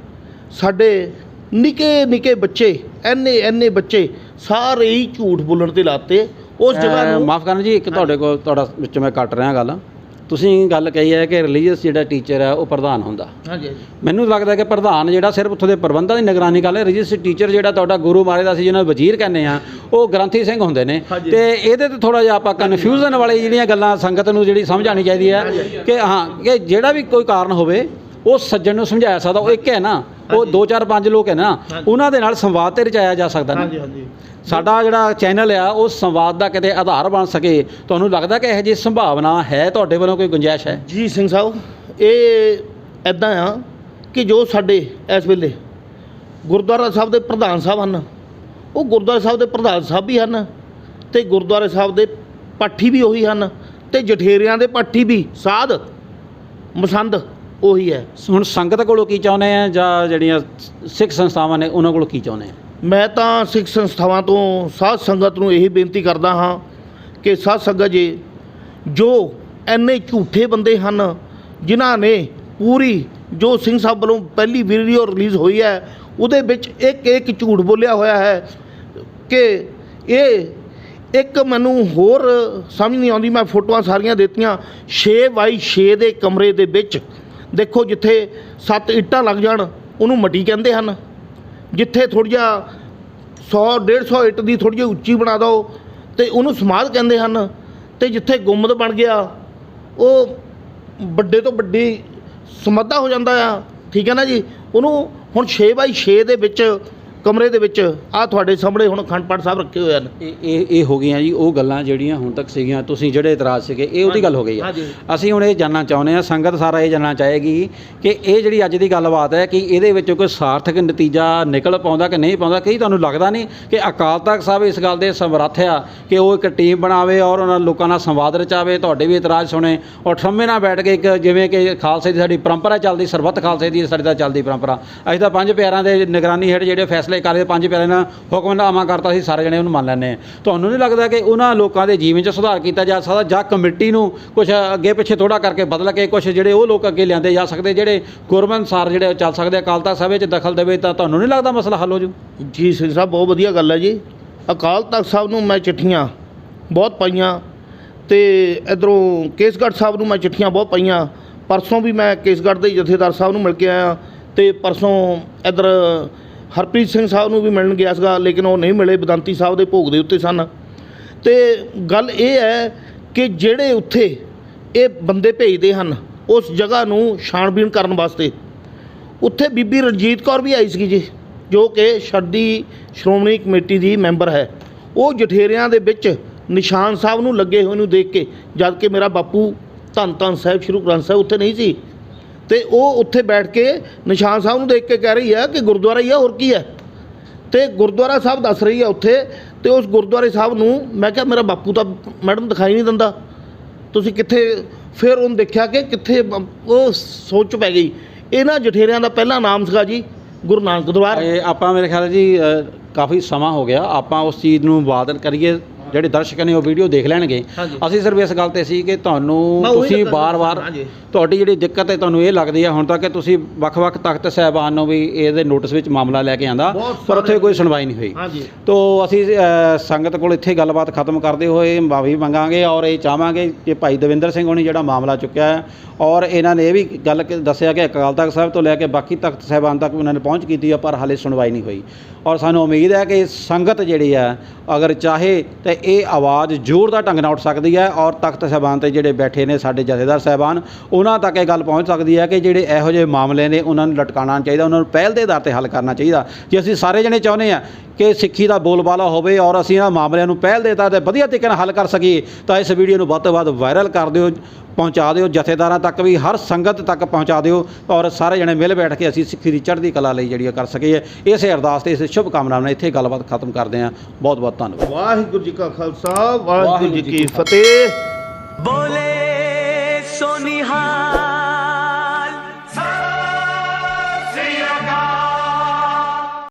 ਸਾਡੇ ਨਿੱਕੇ ਬੱਚੇ, ਇੰਨੇ ਬੱਚੇ ਸਾਰੇ ਹੀ ਝੂਠ ਬੋਲਣ ਤੇ ਲਾਤੇ ਉਸ ਜਗ੍ਹਾ ਨੂੰ। ਮਾਫ਼ ਕਰਨਾ ਜੀ, ਇੱਕ ਤੁਹਾਡਾ ਵਿੱਚ ਮੈਂ ਕੱਟ ਰਿਹਾ ਗੱਲ। ਤੁਸੀਂ ਗੱਲ ਕਹੀ ਹੈ ਕਿ ਰਿਲੀਜੀਅਸ ਜਿਹੜਾ ਟੀਚਰ ਹੈ ਉਹ ਪ੍ਰਧਾਨ ਹੁੰਦਾ। ਹਾਂਜੀ। ਮੈਨੂੰ ਲੱਗਦਾ ਕਿ ਪ੍ਰਧਾਨ ਜਿਹੜਾ ਸਿਰਫ ਉੱਥੋਂ ਦੇ ਪ੍ਰਬੰਧਾਂ ਦੀ ਨਿਗਰਾਨੀ ਕਰ ਰਿਹਾ, ਰਿਲੀਜੀਅਸ ਟੀਚਰ ਜਿਹੜਾ ਤੁਹਾਡਾ ਗੁਰੂ ਮਹਾਰਾਜ ਦਾ ਅਸੀਂ ਜਿਹਨਾਂ ਨੂੰ ਵਜ਼ੀਰ ਕਹਿੰਦੇ ਆ, ਉਹ ਗ੍ਰੰਥੀ ਸਿੰਘ ਹੁੰਦੇ ਨੇ। ਤੇ ਇਹਦੇ ਤੇ ਥੋੜ੍ਹਾ ਜਿਹਾ ਆਪਾਂ ਕਨਫਿਊਜ਼ਨ ਵਾਲੀ ਜਿਹੜੀਆਂ ਗੱਲਾਂ ਸੰਗਤ ਨੂੰ ਜਿਹੜੀ ਸਮਝ ਆਉਣੀ ਚਾਹੀਦੀ ਹੈ ਕਿ ਹਾਂ, ਕਿ ਜਿਹੜਾ ਵੀ ਕੋਈ ਕਾਰਨ ਹੋਵੇ ਉਹ ਸੱਜਣ ਨੂੰ ਸਮਝਾਇਆ ਸਕਦਾ। ਉਹ ਇੱਕ ਹੈ ਨਾ, ਉਹ 2 4 5 ਲੋਕ ਹੈ ਨਾ, ਉਹਨਾਂ ਦੇ ਨਾਲ ਸੰਵਾਦ ਤੇ ਰਚਾਇਆ ਜਾ ਸਕਦਾ ਨਾ। ਸਾਡਾ ਜਿਹੜਾ ਚੈਨਲ ਆ ਉਹ ਸੰਵਾਦ ਦਾ ਕਿਤੇ ਆਧਾਰ ਬਣ ਸਕੇ। ਤੁਹਾਨੂੰ ਲੱਗਦਾ ਕਿ ਇਹੋ ਜਿਹੀ ਸੰਭਾਵਨਾ ਹੈ, ਤੁਹਾਡੇ ਵੱਲੋਂ ਕੋਈ ਗੁੰਜਾਇਸ਼ ਹੈ? ਜੀ ਸਿੰਘ ਸਾਹਿਬ, ਇਹ ਇੱਦਾਂ ਆ ਕਿ ਜੋ ਸਾਡੇ ਇਸ ਵੇਲੇ ਗੁਰਦੁਆਰਾ ਸਾਹਿਬ ਦੇ ਪ੍ਰਧਾਨ ਸਾਹਿਬ ਹਨ, ਉਹ ਗੁਰਦੁਆਰਾ ਸਾਹਿਬ ਦੇ ਪ੍ਰਧਾਨ ਸਾਹਿਬ ਵੀ ਹਨ ਅਤੇ ਗੁਰਦੁਆਰੇ ਸਾਹਿਬ ਦੇ ਪਾਠੀ ਵੀ ਉਹੀ ਹਨ ਅਤੇ ਜਠੇਰਿਆਂ ਦੇ ਪਾਠੀ ਵੀ ਸਾਧ ਮਸੰਦ ਉਹੀ ਹੈ। ਹੁਣ ਸੰਗਤ ਕੋਲੋਂ ਕੀ ਚਾਹੁੰਦੇ ਆ ਜਾਂ ਜਿਹੜੀਆਂ ਸਿੱਖ ਸੰਸਥਾਵਾਂ ਨੇ ਉਹਨਾਂ ਕੋਲੋਂ ਕੀ ਚਾਹੁੰਦੇ ਆ? ਮੈਂ ਤਾਂ ਸਿੱਖ ਸੰਸਥਾਵਾਂ ਤੋਂ ਸਾਧ ਸੰਗਤ ਨੂੰ ਇਹੀ ਬੇਨਤੀ ਕਰਦਾ ਹਾਂ ਕਿ ਸਾਧ ਸੰਗਤ ਜੀ, ਜੋ ਇੰਨੇ ਝੂਠੇ ਬੰਦੇ ਹਨ ਜਿਨ੍ਹਾਂ ਨੇ ਪੂਰੀ ਜੋ ਸਿੰਘ ਸਾਹਿਬ ਵੱਲੋਂ ਪਹਿਲੀ ਵੀਡੀਓ ਰਿਲੀਜ਼ ਹੋਈ ਹੈ ਉਹਦੇ ਵਿੱਚ ਇੱਕ ਝੂਠ ਬੋਲਿਆ ਹੋਇਆ ਹੈ ਕਿ ਇਹ ਇੱਕ ਮੈਨੂੰ ਹੋਰ ਸਮਝ ਨਹੀਂ ਆਉਂਦੀ। ਮੈਂ ਫੋਟੋਆਂ ਸਾਰੀਆਂ ਦਿੱਤੀਆਂ। 6x6 ਦੇ ਕਮਰੇ ਦੇ ਵਿੱਚ ਦੇਖੋ, ਜਿੱਥੇ 7 ਇੱਟਾਂ ਲੱਗ ਜਾਣ ਉਹਨੂੰ ਮੱਟੀ ਕਹਿੰਦੇ ਹਨ, ਜਿੱਥੇ ਥੋੜ੍ਹਾ ਜਿਹਾ 100-150 ਇੱਟ ਦੀ ਥੋੜ੍ਹੀ ਜਿਹੀ ਉੱਚੀ ਬਣਾ ਦਿਓ ਅਤੇ ਉਹਨੂੰ ਸਮਾਧ ਕਹਿੰਦੇ ਹਨ, ਅਤੇ ਜਿੱਥੇ ਗੁੰਮਦ ਬਣ ਗਿਆ ਉਹ ਵੱਡੇ ਤੋਂ ਵੱਡੀ ਸਮਾਧਾ ਹੋ ਜਾਂਦਾ ਆ। ਠੀਕ ਹੈ ਨਾ ਜੀ। ਉਹਨੂੰ ਹੁਣ 6x6 ਦੇ ਵਿੱਚ ਕਮਰੇ ਦੇ ਵਿੱਚ ਤੁਹਾਡੇ ਸਾਹਮਣੇ ਹੁਣ ਅਖੰਡ ਪਾਠ ਸਾਹਿਬ ਰੱਖੇ ਹੋਏ ਹਨ। ਇਹ ਹੋ ਗਈਆਂ ਜੀ ਉਹ ਗੱਲਾਂ ਜਿਹੜੀਆਂ ਹੁਣ ਤੱਕ ਸੀਗੀਆਂ, ਤੁਸੀਂ ਜਿਹੜੇ ਇਤਰਾਜ਼ ਸੀਗੇ, ਇਹ ਉਹਦੀ ਗੱਲ ਹੋ ਗਈ ਹੈ। ਅਸੀਂ ਹੁਣ ਇਹ ਜਾਣਨਾ ਚਾਹੁੰਦੇ ਹਾਂ, ਸੰਗਤ ਸਾਰਾ ਇਹ ਜਾਣਨਾ ਚਾਹੇਗੀ ਕਿ ਇਹ ਜਿਹੜੀ ਅੱਜ ਦੀ ਗੱਲਬਾਤ ਹੈ ਕਿ ਇਹਦੇ ਵਿੱਚ ਕੋਈ ਸਾਰਥਕ ਨਤੀਜਾ ਨਿਕਲ ਪਾਉਂਦਾ ਕਿ ਨਹੀਂ ਪਾਉਂਦਾ। ਕਈ ਤੁਹਾਨੂੰ ਲੱਗਦਾ ਨਹੀਂ ਕਿ ਅਕਾਲ ਤਖਤ ਸਾਹਿਬ ਇਸ ਗੱਲ ਦੇ ਸਮਰੱਥ ਆ ਕਿ ਉਹ ਇੱਕ ਟੀਮ ਬਣਾਵੇ ਔਰ ਉਹਨਾਂ ਲੋਕਾਂ ਨਾਲ ਸੰਵਾਦ ਰਚਾਵੇ, ਤੁਹਾਡੇ ਵੀ ਇਤਰਾਜ਼ ਸੁਣੇ ਔਰ ਠੰਮੇ ਨਾਲ ਬੈਠ ਕੇ ਇੱਕ ਜਿਵੇਂ ਕਿ ਖਾਲਸੇ ਦੀ ਸਾਡੀ ਪਰੰਪਰਾ ਚੱਲਦੀ, ਸਰਬੱਤ ਖਾਲਸੇ ਦੀ ਸਾਡੀ ਤਾਂ ਚੱਲਦੀ ਪਰੰਪਰਾ। ਅਸੀਂ ਤਾਂ 5 ਪਿਆਰਿਆਂ ਦੇ ਨਿਗਰਾਨੀ ਹੇਠ ਜਿਹੜੇ ਫੈਸਲੇ ਕਰਦੇ, 5 ਪਿਆਰਿਆਂ ਨਾਲ ਹੁਕਮਨਾਮਾ ਕਰਤਾ ਸੀ, ਸਾਰੇ ਜਣੇ ਉਹਨੂੰ ਮੰਨ ਲੈਂਦੇ ਆ। ਤੁਹਾਨੂੰ ਨਹੀਂ ਲੱਗਦਾ ਕਿ ਉਹਨਾਂ ਲੋਕਾਂ ਦੇ ਜੀਵਨ 'ਚ ਸੁਧਾਰ ਕੀਤਾ ਜਾ ਸਕਦਾ ਜਾਂ ਕਮੇਟੀ ਨੂੰ ਕੁਛ ਅੱਗੇ ਪਿੱਛੇ ਥੋੜ੍ਹਾ ਕਰਕੇ ਬਦਲ ਕੇ ਕੁਛ ਜਿਹੜੇ ਉਹ ਲੋਕ ਅੱਗੇ ਲਿਆਂਦੇ ਜਾ ਸਕਦੇ ਜਿਹੜੇ ਗੁਰਮਤਿ ਅਨੁਸਾਰ ਜਿਹੜੇ ਚੱਲ ਸਕਦੇ? ਅਕਾਲ ਤਖਤ ਸਾਹਿਬ ਵਿੱਚ ਦਖਲ ਦੇਵੇ ਤਾਂ ਤੁਹਾਨੂੰ ਨਹੀਂ ਲੱਗਦਾ ਮਸਲਾ ਹੱਲ ਹੋ ਜੂ? ਜੀ ਸਿੰਘ ਸਾਹਿਬ, ਬਹੁਤ ਵਧੀਆ ਗੱਲ ਹੈ ਜੀ। ਅਕਾਲ ਤਖਤ ਸਾਹਿਬ ਨੂੰ ਮੈਂ ਚਿੱਠੀਆਂ ਬਹੁਤ ਪਾਈਆਂ ਅਤੇ ਇੱਧਰੋਂ ਕੇਸਗੜ੍ਹ ਸਾਹਿਬ ਨੂੰ ਮੈਂ ਚਿੱਠੀਆਂ ਬਹੁਤ ਪਾਈਆਂ। ਪਰਸੋਂ ਵੀ ਮੈਂ ਕੇਸਗੜ੍ਹ ਦੇ ਜਥੇਦਾਰ ਸਾਹਿਬ ਨੂੰ ਮਿਲ ਕੇ ਆਇਆ ਅਤੇ ਪਰਸੋਂ ਇੱਧਰ ਹਰਪ੍ਰੀਤ ਸਿੰਘ ਸਾਹਿਬ ਨੂੰ ਵੀ ਮਿਲਣ ਗਿਆ ਸੀਗਾ, ਲੇਕਿਨ ਉਹ ਨਹੀਂ ਮਿਲੇ, ਬਦੰਤੀ ਸਾਹਿਬ ਦੇ ਭੋਗ ਦੇ ਉੱਤੇ ਸਨ। ਅਤੇ ਗੱਲ ਇਹ ਹੈ ਕਿ ਜਿਹੜੇ ਉੱਥੇ ਇਹ ਬੰਦੇ ਭੇਜਦੇ ਹਨ ਉਸ ਜਗ੍ਹਾ ਨੂੰ ਛਾਣਬੀਣ ਕਰਨ ਵਾਸਤੇ, ਉੱਥੇ ਬੀਬੀ ਰਣਜੀਤ ਕੌਰ ਵੀ ਆਈ ਸੀਗੀ ਜੀ, ਜੋ ਕਿ ਸਾਡੀ ਸ਼੍ਰੋਮਣੀ ਕਮੇਟੀ ਦੀ ਮੈਂਬਰ ਹੈ। ਉਹ ਜਠੇਰਿਆਂ ਦੇ ਵਿੱਚ ਨਿਸ਼ਾਨ ਸਾਹਿਬ ਨੂੰ ਲੱਗੇ ਹੋਏ ਨੂੰ ਦੇਖ ਕੇ, ਜਦ ਕਿ ਮੇਰਾ ਬਾਪੂ ਧੰਨ ਧੰਨ ਸਾਹਿਬ ਸ਼੍ਰੀ ਗ੍ਰੰਥ ਸਾਹਿਬ ਉੱਥੇ ਨਹੀਂ ਸੀ, ਅਤੇ ਉਹ ਉੱਥੇ ਬੈਠ ਕੇ ਨਿਸ਼ਾਨ ਸਾਹਿਬ ਨੂੰ ਦੇਖ ਕੇ ਕਹਿ ਰਹੀ ਹੈ ਕਿ ਗੁਰਦੁਆਰਾ ਹੀ ਆ, ਹੋਰ ਕੀ ਹੈ। ਅਤੇ ਗੁਰਦੁਆਰਾ ਸਾਹਿਬ ਦੱਸ ਰਹੀ ਹੈ ਉੱਥੇ, ਅਤੇ ਉਸ ਗੁਰਦੁਆਰੇ ਸਾਹਿਬ ਨੂੰ ਮੈਂ ਕਿਹਾ ਮੇਰਾ ਬਾਪੂ ਤਾਂ ਮੈਡਮ ਦਿਖਾਈ ਨਹੀਂ ਦਿੰਦਾ, ਤੁਸੀਂ ਕਿੱਥੇ? ਫਿਰ ਉਹਨੂੰ ਦੇਖਿਆ ਕਿ ਕਿੱਥੇ, ਉਹ ਸੋਚ ਪੈ ਗਈ। ਇਹਨਾਂ ਜਠੇਰਿਆਂ ਦਾ ਪਹਿਲਾ ਨਾਮ ਸੀਗਾ ਜੀ ਗੁਰੂ ਨਾਨਕ ਦਰਬਾਰ। ਆਪਾਂ ਮੇਰੇ ਖਿਆਲ ਜੀ ਕਾਫੀ ਸਮਾਂ ਹੋ ਗਿਆ, ਆਪਾਂ ਉਸ ਚੀਜ਼ ਨੂੰ ਬਾਦਲ ਕਰੀਏ, ਜਿਹੜੇ ਦਰਸ਼ਕ ਨੇ ਉਹ ਵੀਡੀਓ ਦੇਖ ਲੈਣਗੇ। ਅਸੀਂ ਸਿਰਫ ਇਸ ਗੱਲ 'ਤੇ ਸੀ ਕਿ ਤੁਸੀਂ ਵਾਰ-ਵਾਰ ਤੁਹਾਡੀ ਜਿਹੜੀ ਦਿੱਕਤ ਹੈ ਤੁਹਾਨੂੰ ਇਹ ਲੱਗਦੀ ਹੈ ਹੁਣ ਤੱਕ ਕਿ ਤੁਸੀਂ ਵੱਖ-ਵੱਖ ਤਖਤ ਸਾਹਿਬਾਨ ਨੂੰ ਵੀ ਇਹਦੇ ਨੋਟਿਸ ਵਿੱਚ ਮਾਮਲਾ ਲੈ ਕੇ ਆਂਦਾ, ਪਰ ਉੱਥੇ ਕੋਈ ਸੁਣਵਾਈ ਨਹੀਂ ਹੋਈ। ਤੋ ਅਸੀਂ ਸੰਗਤ ਕੋਲ ਇੱਥੇ ਗੱਲਬਾਤ ਖਤਮ ਕਰਦੇ ਹੋਏ ਮਾਫੀ ਮੰਗਾਂਗੇ ਔਰ ਇਹ ਚਾਹਾਂਗੇ ਕਿ ਭਾਈ ਦਵਿੰਦਰ ਸਿੰਘ ਹੋਣੀ ਜਿਹੜਾ ਮਾਮਲਾ ਚੁੱਕਿਆ ਹੈ ਔਰ ਇਹਨਾਂ ਨੇ ਇਹ ਵੀ ਗੱਲ ਦੱਸਿਆ ਕਿ ਅਕਾਲ ਤਖਤ ਸਾਹਿਬ ਤੋਂ ਲੈ ਕੇ ਬਾਕੀ ਤਖਤ ਸਾਹਿਬਾਨ ਤੱਕ ਉਹਨਾਂ ਨੇ ਪਹੁੰਚ ਕੀਤੀ ਹੈ, ਪਰ ਹਾਲੇ ਸੁਣਵਾਈ ਨਹੀਂ ਹੋਈ। ਔਰ ਸਾਨੂੰ ਉਮੀਦ ਹੈ ਕਿ ਸੰਗਤ ਜਿਹੜੀ ਹੈ ਅਗਰ ਚਾਹੇ ਤਾਂ ਇਹ ਆਵਾਜ਼ ਜ਼ੋਰਦਾਰ ਢੰਗ ਨਾਲ ਉੱਠ ਸਕਦੀ ਹੈ ਔਰ ਤਖਤ ਸਾਹਿਬਾਨ 'ਤੇ ਜਿਹੜੇ ਬੈਠੇ ਨੇ ਸਾਡੇ ਜਥੇਦਾਰ ਸਾਹਿਬਾਨ, ਉਹਨਾਂ ਤੱਕ ਇਹ ਗੱਲ ਪਹੁੰਚ ਸਕਦੀ ਹੈ ਕਿ ਜਿਹੜੇ ਇਹੋ ਜਿਹੇ ਮਾਮਲੇ ਨੇ ਉਹਨਾਂ ਨੂੰ ਲਟਕਾਉਣਾ ਚਾਹੀਦਾ, ਉਹਨਾਂ ਨੂੰ ਪਹਿਲ ਦੇ ਆਧਾਰ 'ਤੇ ਹੱਲ ਕਰਨਾ ਚਾਹੀਦਾ। ਜੇ ਅਸੀਂ ਸਾਰੇ ਜਣੇ ਚਾਹੁੰਦੇ ਹਾਂ ਕਿ ਸਿੱਖੀ ਦਾ ਬੋਲਬਾਲਾ ਹੋਵੇ ਔਰ ਅਸੀਂ ਇਹਨਾਂ ਮਾਮਲਿਆਂ ਨੂੰ ਪਹਿਲ ਦੇਤਾ ਤੇ ਵਧੀਆ ਤਰੀਕੇ ਨਾਲ ਹੱਲ ਕਰ ਸਕੀਏ ਤਾਂ ਇਸ ਵੀਡੀਓ ਨੂੰ ਵੱਧ ਤੋਂ ਵੱਧ ਵਾਇਰਲ ਕਰ ਦਿਓ, ਪਹੁੰਚਾ ਦਿਓ, ਜਥੇਦਾਰਾਂ ਤੱਕ ਵੀ, ਹਰ ਸੰਗਤ ਤੱਕ ਪਹੁੰਚਾ ਦਿਓ ਔਰ ਸਾਰੇ ਜਣੇ ਮਿਲ ਬੈਠ ਕੇ ਅਸੀਂ ਸਿੱਖੀ ਦੀ ਚੜ੍ਹਦੀ ਕਲਾ ਲਈ ਜਿਹੜੀ ਕਰ ਸਕੀਏ। ਇਸੇ ਅਰਦਾਸ ਤੇ ਇਸ ਸ਼ੁਭ ਕਾਮਨਾ ਨਾਲ ਇੱਥੇ ਗੱਲਬਾਤ ਖਤਮ ਕਰਦੇ ਹਾਂ। ਬਹੁਤ ਬਹੁਤ ਧੰਨਵਾਦ। ਵਾਹਿਗੁਰੂ ਜੀ ਕਾ ਖਾਲਸਾ, ਵਾਹਿਗੁਰੂ ਜੀ ਕੀ ਫਤਿਹ। बोले सोनिहार।